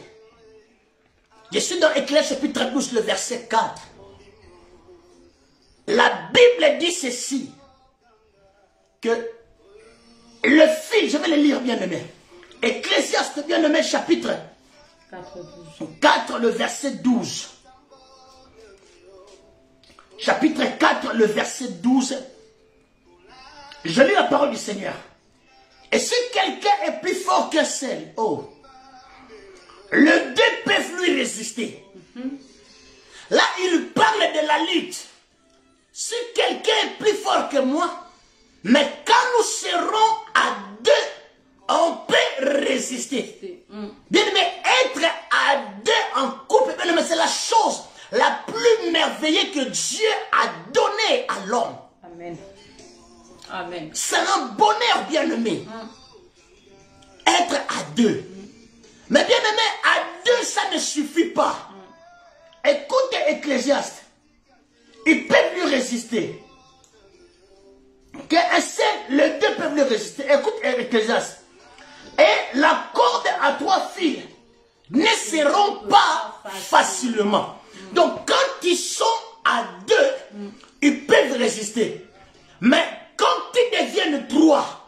je suis dans Éclèse chapitre 12, le verset 4. La Bible dit ceci, que le fils, je vais le lire bien aimé, Ecclésiaste bien aimé chapitre 4, le verset 12. Chapitre 4, le verset 12. Je lis la parole du Seigneur. Et si quelqu'un est plus fort que celle, le deux peuvent lui résister. Là, il parle de la lutte. Si quelqu'un est plus fort que moi, mais quand nous serons à deux, on peut résister. Bien aimé, être à deux en couple, bien aimé, c'est la chose la plus merveilleuse que Dieu a donnée à l'homme. Amen. Amen. C'est un bonheur, bien aimé. Être à deux. Mais bien aimé, à deux, ça ne suffit pas. Écoute Ecclésiaste. Ils peuvent lui résister. Qu'un seul, les deux peuvent lui résister. Écoute Ecclésiaste. Et la corde à 3 fils ne seront pas facilement. Donc quand ils sont à deux, ils peuvent résister. Mais quand ils deviennent 3,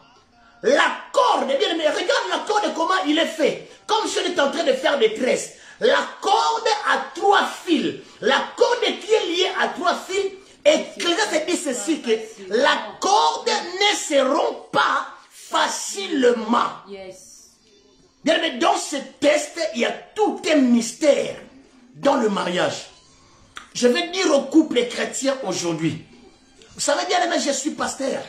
la corde, bien aimé, regarde la corde comment il est fait. Comme si on est en train de faire des tresses. La corde a 3 fils. La corde qui est liée à 3 fils, Ecclésiaste dit ceci, que la corde ne se rompt pas facilement. Bien aimé, dans ce test, il y a tout un mystère dans le mariage. Je vais dire aux couples chrétiens aujourd'hui. Vous savez bien aimé, je suis pasteur.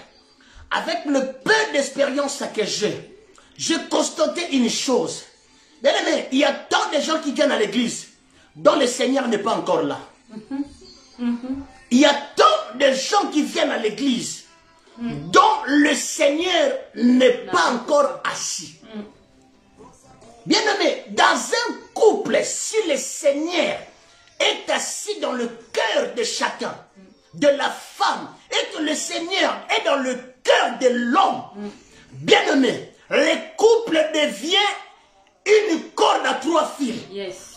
Avec le peu d'expérience que j'ai constaté une chose. Bien aimé, il y a tant de gens qui viennent à l'église dont le Seigneur n'est pas encore là. Il y a tant de gens qui viennent à l'église dont le Seigneur n'est pas encore assis. Bien aimé, dans un couple, si le Seigneur est assis dans le cœur de chacun, de la femme, et que le Seigneur est dans le cœur de l'homme, bien aimé, le couple devient une corde à 3 fils,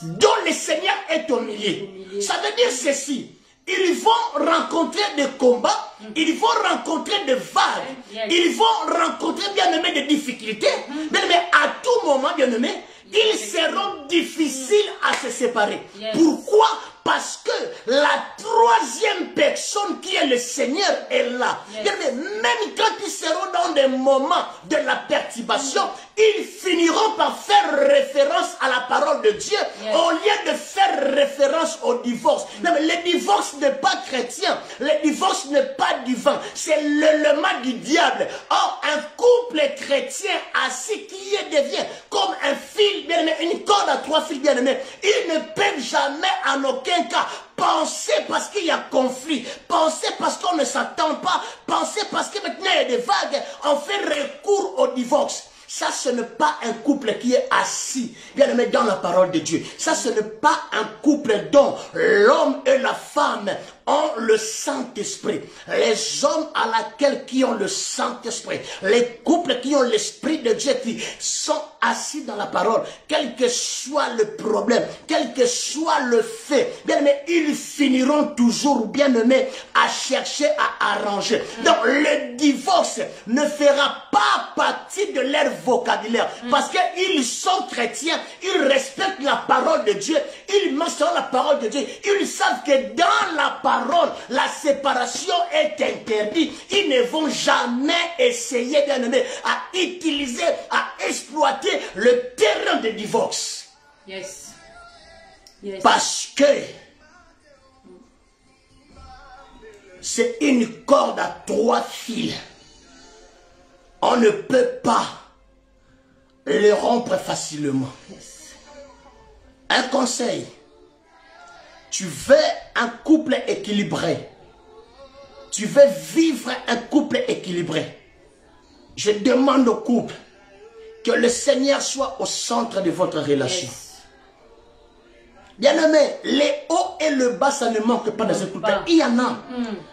dont le Seigneur est au milieu. Ça veut dire ceci. Ils vont rencontrer des combats, ils vont rencontrer des vagues, ils vont rencontrer, bien aimé, des difficultés. Bien aimé, à tout moment, bien aimé, ils seront difficiles à se séparer. Pourquoi? Parce que la 3e personne qui est le Seigneur est là. Bien aimé, même quand ils seront dans des moments de la perturbation, ils finiront par faire référence à la parole de Dieu au lieu de faire référence au divorce. Non, mais le divorce n'est pas chrétien, le divorce n'est pas divin, c'est l'élément du diable. Or, un couple chrétien assis qui devient comme un fil, bien aimé, une corde à 3 fils, bien aimé, ils ne peuvent jamais en aucun cas penser parce qu'il y a conflit, penser parce qu'on ne s'attend pas, penser parce que maintenant il y a des vagues, on fait recours au divorce. Ça, ce n'est pas un couple qui est assis, bien aimé, dans la parole de Dieu. Ça, ce n'est pas un couple dont l'homme et la femme ont le Saint-Esprit. Les hommes à laquelle qui ont le Saint-Esprit, les couples qui ont l'Esprit de Dieu, qui sont assis dans la parole, quel que soit le problème, quel que soit le fait, bien aimé, ils finiront toujours, bien aimé, à chercher à arranger. Donc, le divorce ne fera pas partie de leur vocabulaire, parce qu'ils sont chrétiens, ils respectent la parole de Dieu, ils mentionnent la parole de Dieu, ils savent que dans la parole, la séparation est interdite. Ils ne vont jamais essayer, bien aimé, à utiliser, à exploiter le terrain de divorce. Parce que c'est une corde à 3 fils. On ne peut pas le rompre facilement. Un conseil. Tu veux un couple équilibré. Tu veux vivre un couple équilibré. Je demande au couple que le Seigneur soit au centre de votre relation. Bien aimé, les hauts et le bas, ça ne manque pas dans ce couple. Il y en a.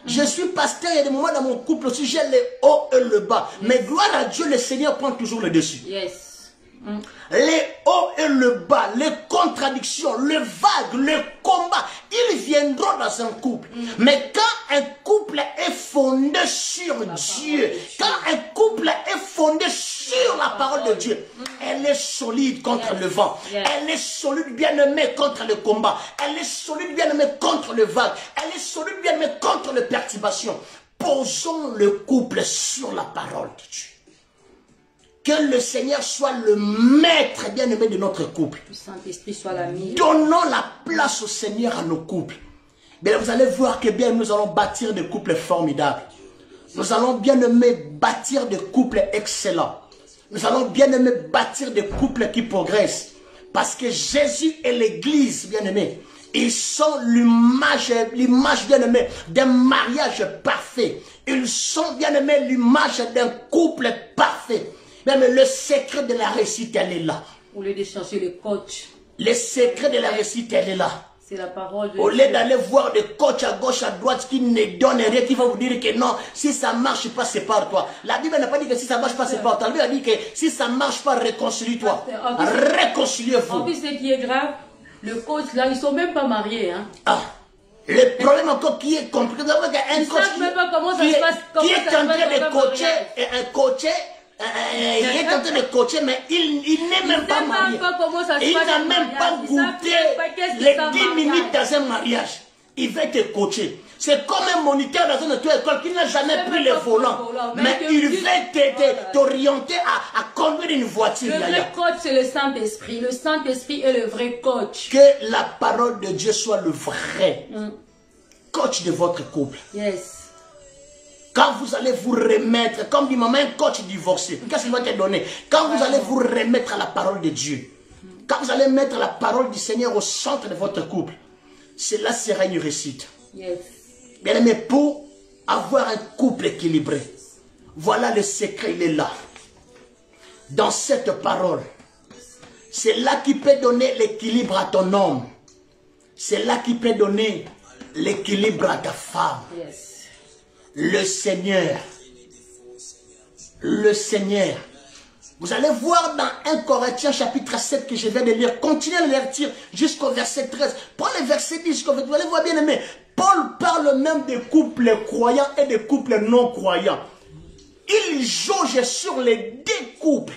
Je suis pasteur et moi dans mon couple aussi, j'ai les hauts et le bas. Mais gloire à Dieu, le Seigneur prend toujours le dessus. Les hauts et le bas, les contradictions, le vague, le combat, ils viendront dans un couple. Mais quand un couple est fondé sur Dieu, quand un couple est fondé sur la parole de Dieu, elle est solide contre le vent, elle est solide, bien aimée, contre le combat, elle est solide, bien aimée, contre le vague, elle est solide, bien aimée, contre les perturbations. Posons le couple sur la parole de Dieu. Que le Seigneur soit le maître bien-aimé de notre couple. Le Saint-Esprit soit l'ami. Donnons la place au Seigneur à nos couples. Bien, vous allez voir que bien nous allons bâtir des couples formidables. Nous allons bien-aimé bâtir des couples excellents. Nous allons bien-aimé bâtir des couples qui progressent. Parce que Jésus et l'Église, bien-aimé, ils sont l'image bien-aimé d'un mariage parfait. Ils sont bien-aimé l'image d'un couple parfait. Même le secret de la réussite, elle est là. Au lieu de chercher le coach. Le secret de la réussite, elle est là. C'est la parole de Au lieu d'aller voir des coachs à gauche, à droite, qui ne donnent rien, qui vont vous dire que non, si ça ne marche pas, c'est par toi. La Bible n'a pas dit que si ça ne marche pas, c'est par toi. La Bible a dit que si ça ne marche pas, réconcilie-toi. Réconciliez-vous. En plus, ce qui est grave, le coach là, ils ne sont même pas mariés. Hein. Ah. Le problème encore qui est compliqué, un coach qui est en train de coacher et un coaché il est en train de coacher, mais il n'est même pas marié. Il n'a même pas goûté les 10 minutes dans un mariage. Il va te coacher. C'est comme un moniteur dans une auto-école qui n'a jamais pris le volant. Mais il va t'orienter à conduire une voiture. Le vrai coach, c'est le Saint-Esprit. Le Saint-Esprit est le vrai coach. Que la parole de Dieu soit le vrai coach de votre couple. Yes. Quand vous allez vous remettre, comme dit maman, un coach divorcé, qu'est-ce qu'il va te donner? Quand vous allez vous remettre à la parole de Dieu, quand vous allez mettre la parole du Seigneur au centre de votre couple, cela sera une réussite. Yes. Bien aimé, pour avoir un couple équilibré, voilà le secret, il est là. Dans cette parole, c'est là qui peut donner l'équilibre à ton homme. C'est là qui peut donner l'équilibre à ta femme. Yes. Le Seigneur. Vous allez voir dans 1 Corinthiens chapitre 7 que je viens de lire. Continuez à lire jusqu'au verset 13. Prends le verset 10 jusqu'au verset. Vous allez voir bien aimé. Paul parle même des couples croyants et des couples non croyants. Il jauge sur les deux couples.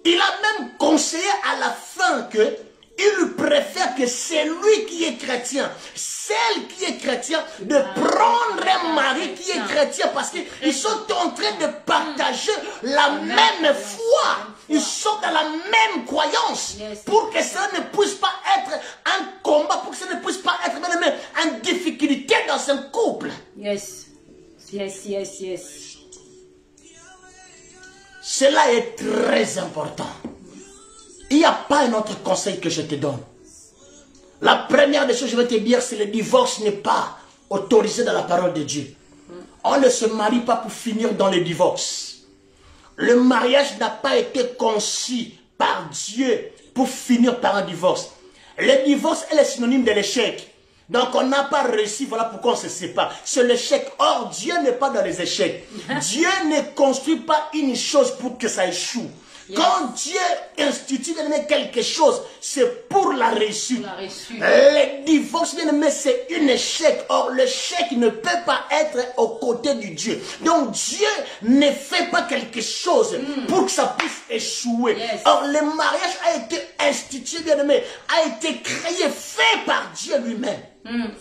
Il a même conseillé à la fin que il préfère que celui qui est chrétien, celle qui est chrétien, de prendre un mari qui est chrétien parce qu'ils sont en train de partager la même foi. Ils sont dans la même croyance pour que ça ne puisse pas être un combat, pour que ça ne puisse pas être même une difficulté dans un couple. Yes. Cela est très important. Il n'y a pas un autre conseil que je te donne. La première des choses que je vais te dire, c'est que le divorce n'est pas autorisé dans la parole de Dieu. On ne se marie pas pour finir dans le divorce. Le mariage n'a pas été conçu par Dieu pour finir par un divorce. Le divorce est le synonyme de l'échec. Donc on n'a pas réussi, voilà pourquoi on se sépare. C'est l'échec. Or, Dieu n'est pas dans les échecs. Dieu ne construit pas une chose pour que ça échoue. Quand Dieu institue quelque chose, c'est pour la réussite. Le divorce, bien aimé, c'est un échec. Or, l'échec ne peut pas être aux côtés de Dieu. Donc, Dieu ne fait pas quelque chose pour que ça puisse échouer. Or, le mariage a été institué, bien aimé, a été créé, fait par Dieu lui-même.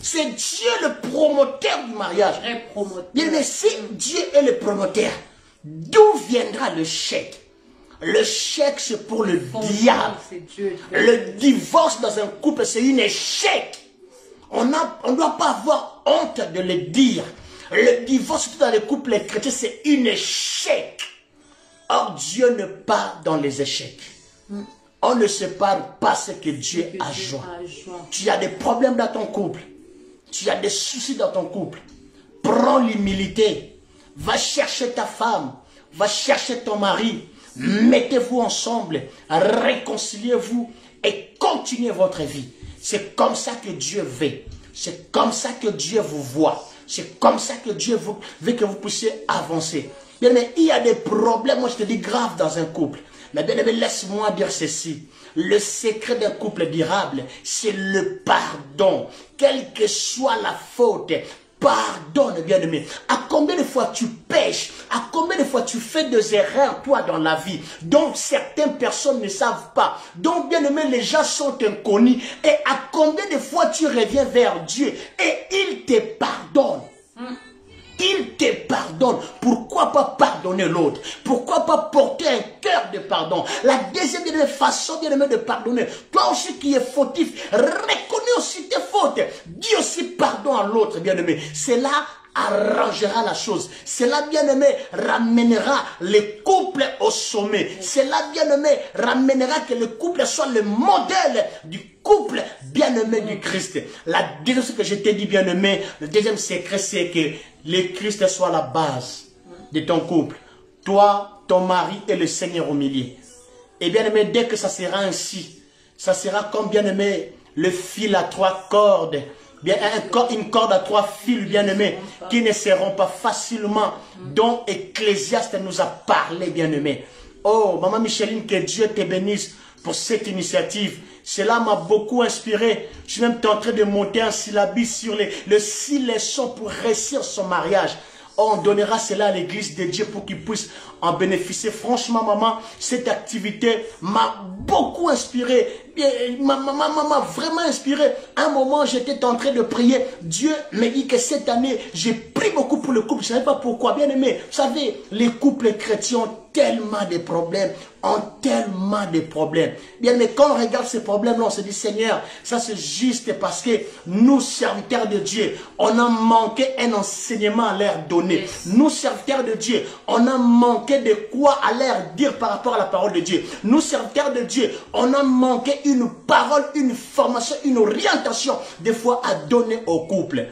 C'est Dieu le promoteur du mariage. Bien aimé, si Dieu est le promoteur, d'où viendra le chèque? Le chèque, c'est pour le diable. Le divorce dans un couple, c'est un échec. On ne doit pas avoir honte de le dire. Le divorce dans les couples chrétiens, c'est un échec. Or, Dieu ne part dans les échecs. On ne sépare pas ce que Dieu a joint. Tu as des problèmes dans ton couple. Tu as des soucis dans ton couple. Prends l'humilité. Va chercher ta femme. Va chercher ton mari. Mettez-vous ensemble, réconciliez-vous et continuez votre vie. C'est comme ça que Dieu veut. C'est comme ça que Dieu vous voit. C'est comme ça que Dieu veut que vous puissiez avancer. Bien aimé, il y a des problèmes, moi je te dis, graves dans un couple. Mais bien aimé, laisse-moi dire ceci. Le secret d'un couple durable, c'est le pardon. Quelle que soit la faute, pardonne, bien-aimé. À combien de fois tu pêches? À combien de fois tu fais des erreurs, toi, dans la vie? Donc, certaines personnes ne savent pas. Donc, bien-aimé, les gens sont inconnus. Et à combien de fois tu reviens vers Dieu et il te pardonne? Il te pardonne. Pourquoi pas pardonner l'autre? Pourquoi pas porter un cœur de pardon? La deuxième façon, bien-aimé, de pardonner. Toi aussi qui es fautif, reconnais aussi tes fautes. Dis aussi pardon à l'autre, bien-aimé. Cela arrangera la chose. Cela, bien-aimé, ramènera le couple au sommet. Cela, bien-aimé, ramènera que le couple soit le modèle du couple bien-aimé du Christ. La deuxième chose que je t'ai dit, bien-aimé, le deuxième secret, c'est que le Christ soit la base de ton couple. Toi, ton mari et le Seigneur au milieu. Et bien-aimé, dès que ça sera ainsi, ça sera comme, bien-aimé, le fil à 3 cordes. Bien, une corde à 3 fils, bien-aimés, qui ne seront pas facilement, dont Ecclésiaste nous a parlé, bien-aimés. Oh, maman Micheline, que Dieu te bénisse pour cette initiative. Cela m'a beaucoup inspiré. Je suis même en train de monter un syllabus sur les 6 leçons pour réussir son mariage. on donnera cela à l'église de Dieu pour qu'ils puissent en bénéficier. Franchement, maman, cette activité m'a beaucoup inspiré. M'a vraiment inspiré. À un moment, j'étais en train de prier. Dieu me dit que cette année, j'ai prié beaucoup pour le couple. Je ne sais pas pourquoi. Bien aimé, vous savez, les couples chrétiens ont tellement de problèmes. Bien aimé, quand on regarde ces problèmes-là, on se dit, Seigneur, ça c'est juste parce que nous, serviteurs de Dieu, on a manqué un enseignement à leur donner. Nous, serviteurs de Dieu, on a manqué de quoi à leur dire par rapport à la parole de Dieu. Nous, serviteurs de Dieu, on a manqué une parole, une formation, une orientation, des fois à donner au couple.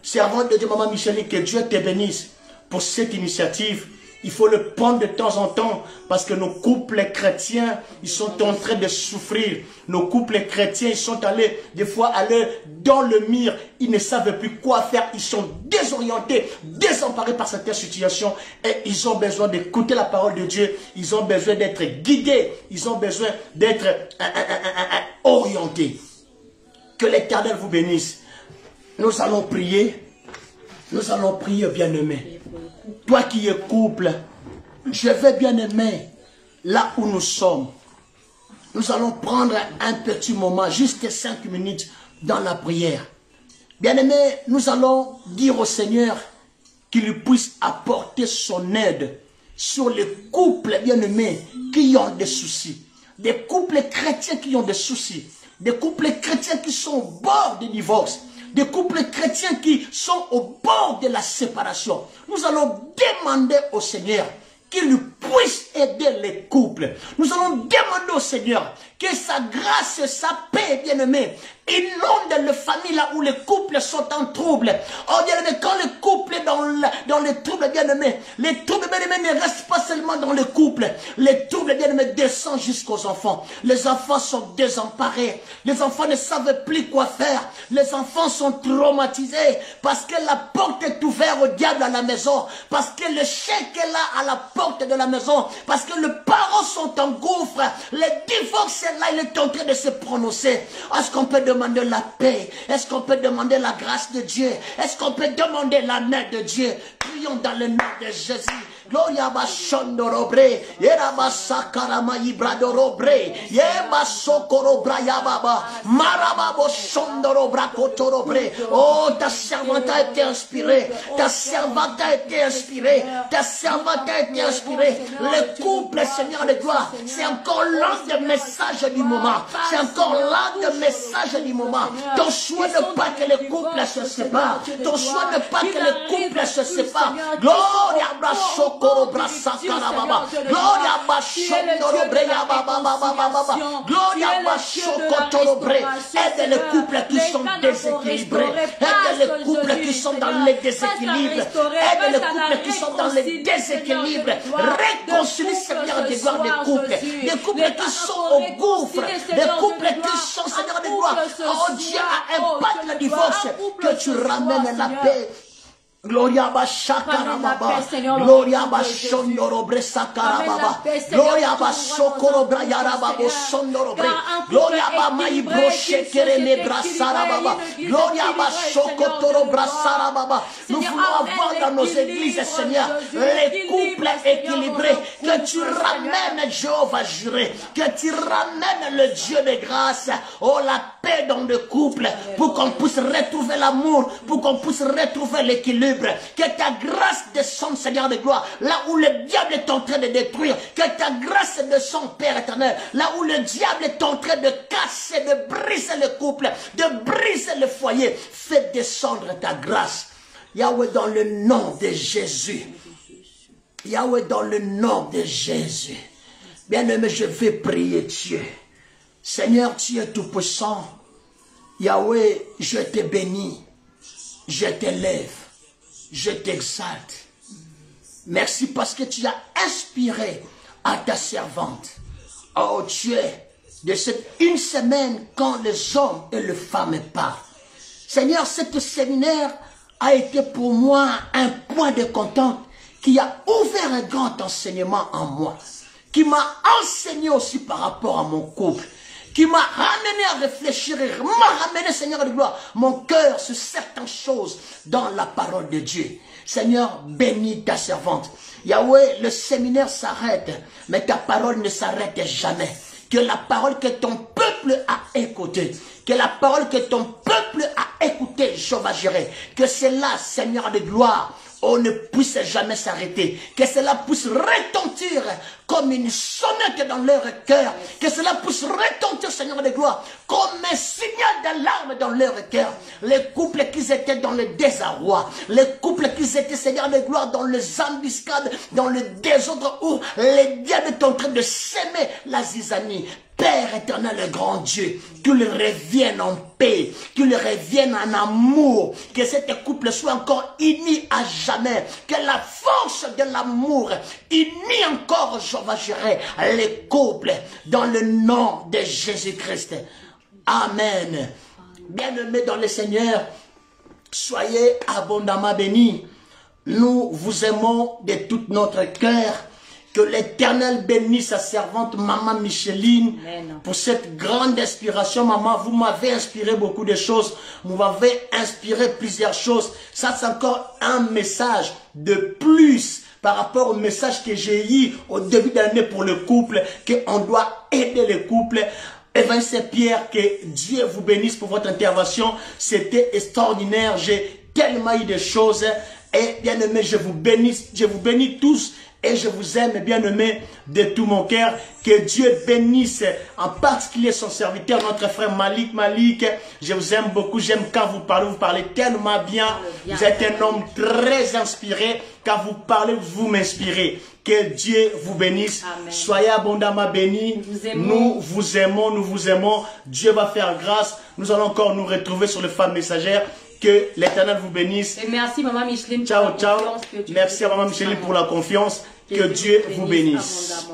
Servant de Dieu, maman Micheline, que Dieu te bénisse pour cette initiative. Il faut le prendre de temps en temps parce que nos couples chrétiens, ils sont en train de souffrir. Nos couples chrétiens, ils sont allés, des fois, dans le mur. Ils ne savent plus quoi faire. Ils sont désorientés, désemparés par certaines situations. Et ils ont besoin d'écouter la parole de Dieu. Ils ont besoin d'être guidés. Ils ont besoin d'être orientés. Que l'Éternel vous bénisse. Nous allons prier. Nous allons prier, bien-aimés. Toi qui es couple, je vais bien aimer là où nous sommes. Nous allons prendre un petit moment, juste 5 minutes dans la prière. Bien-aimé, nous allons dire au Seigneur qu'il puisse apporter son aide sur les couples bien-aimés qui ont des soucis. Des couples chrétiens qui ont des soucis. Des couples chrétiens qui sont au bord du divorce. Des couples chrétiens qui sont au bord de la séparation. Nous allons demander au Seigneur qu'il puisse aider les couples. Nous allons demander au Seigneur que sa grâce, sa paix, bien-aimé, inonde les familles là où les couples sont en trouble. Oh bien-aimé, quand le couple est dans les troubles, bien-aimé, les troubles, bien-aimé, ne restent pas seulement dans le couple. Les troubles, bien-aimé, descendent jusqu'aux enfants. Les enfants sont désemparés. Les enfants ne savent plus quoi faire. Les enfants sont traumatisés parce que la porte est ouverte au diable à la maison. Parce que le chèque est là à la porte de la maison. Parce que les parents sont en gouffre. Les divorces là, il est en train de se prononcer. Est-ce qu'on peut demander la paix? Est-ce qu'on peut demander la grâce de Dieu? Est-ce qu'on peut demander la main de Dieu? Prions dans le nom de Jésus. Gloria bashondorobre, yera basakarama ibradorobre, yeba sokorobra yababa, maraba boshondorobra kotorobre. Oh, ta servante a été inspirée, ta servante a été inspirée, ta servante a été inspirée. Le couple, Seigneur de gloire, c'est encore l'un des messages du moment. C'est encore l'un des messages du moment. Ton choix n'est pas que les couples se séparent. Ton choix n'est pas que les couples se séparent. Gloria bashok. Gloria aide les couples qui sont déséquilibrés. Aide les couples qui sont dans les déséquilibres. Aide les couples qui sont dans les déséquilibres. Réconcilie, Seigneur, des gloires des couples. Des couples qui sont au gouffre. Des couples qui sont, Seigneur, des gloires. Oh Dieu, a impact le divorce. Que tu ramènes la paix. Gloria bashakarababa, Gloria bashondorobre sakarababa, Gloria basokorobre yarababo sondorobre, Gloria bamai broche kereme brasarababa, Gloria basokotoro brasarababa. Nous voulons avoir dans nos églises, Seigneur, les couples équilibrés, que tu ramènes Jéhovah juré, que tu ramènes le Dieu de grâce, oh la paix dans le couple, pour qu'on puisse retrouver l'amour, pour qu'on puisse retrouver l'équilibre. Que ta grâce descende, Seigneur de gloire, là où le diable est en train de détruire. Que ta grâce descende, Père éternel, là où le diable est en train de casser, de briser le couple, de briser le foyer. Fais descendre ta grâce. Yahweh, dans le nom de Jésus. Yahweh, dans le nom de Jésus. Bien-aimé, je vais prier Dieu. Seigneur, tu es tout-puissant. Yahweh, je te bénis. Je t'élève. Je t'exalte. Merci parce que tu as inspiré à ta servante. Oh Dieu, de cette une semaine quand les hommes et les femmes parlent. Seigneur, cet séminaire a été pour moi un point de contact qui a ouvert un grand enseignement en moi. Qui m'a enseigné aussi par rapport à mon couple. qui m'a ramené à réfléchir et m'a ramené, Seigneur de gloire, mon cœur sur certaines choses dans la parole de Dieu. Seigneur, bénis ta servante. Yahweh, le séminaire s'arrête, mais ta parole ne s'arrête jamais. Que la parole que ton peuple a écoutée, que la parole que ton peuple a écoutée, Jéhovah Jireh, que cela, Seigneur de gloire, on ne puisse jamais s'arrêter, que cela puisse retentir comme une sonnette dans leur cœur, que cela puisse retentir, Seigneur de gloire, comme un signal d'alarme dans leur cœur. Les couples qui étaient dans le désarroi, les couples qui étaient, Seigneur de gloire, dans les embuscades, dans le désordre où les diables sont en train de s'aimer la zizanie. Père éternel, le grand Dieu, qu'il revienne en paix, qu'il revienne en amour, que cet couple soit encore uni à jamais, que la force de l'amour unit encore, Jéhovah Jireh, les couples dans le nom de Jésus-Christ. Amen. Bien-aimés dans le Seigneur, soyez abondamment bénis. Nous vous aimons de tout notre cœur. Que l'Éternel bénisse sa servante, Maman Micheline, Amen. Pour cette grande inspiration. Maman, vous m'avez inspiré beaucoup de choses. Vous m'avez inspiré plusieurs choses. Ça, c'est encore un message de plus par rapport au message que j'ai eu au début de l'année pour le couple, qu'on doit aider le couple. Évangile Pierre, que Dieu vous bénisse pour votre intervention. C'était extraordinaire. J'ai tellement eu de choses. Et bien aimé, je vous bénis tous. Et je vous aime, bien-aimé, de tout mon cœur. Que Dieu bénisse en particulier son serviteur, notre frère Malik. Malik, je vous aime beaucoup. J'aime quand vous parlez tellement bien. Vous êtes un homme très inspiré. Quand vous parlez, vous m'inspirez. Que Dieu vous bénisse. Amen. Soyez abondamment bénis. Nous vous aimons. Dieu va faire grâce. Nous allons encore nous retrouver sur le Femmes Messagères. Que l'Éternel vous bénisse. Et merci Maman Micheline. Ciao, ciao. Merci à Maman Micheline pour la confiance. Que Dieu vous bénisse.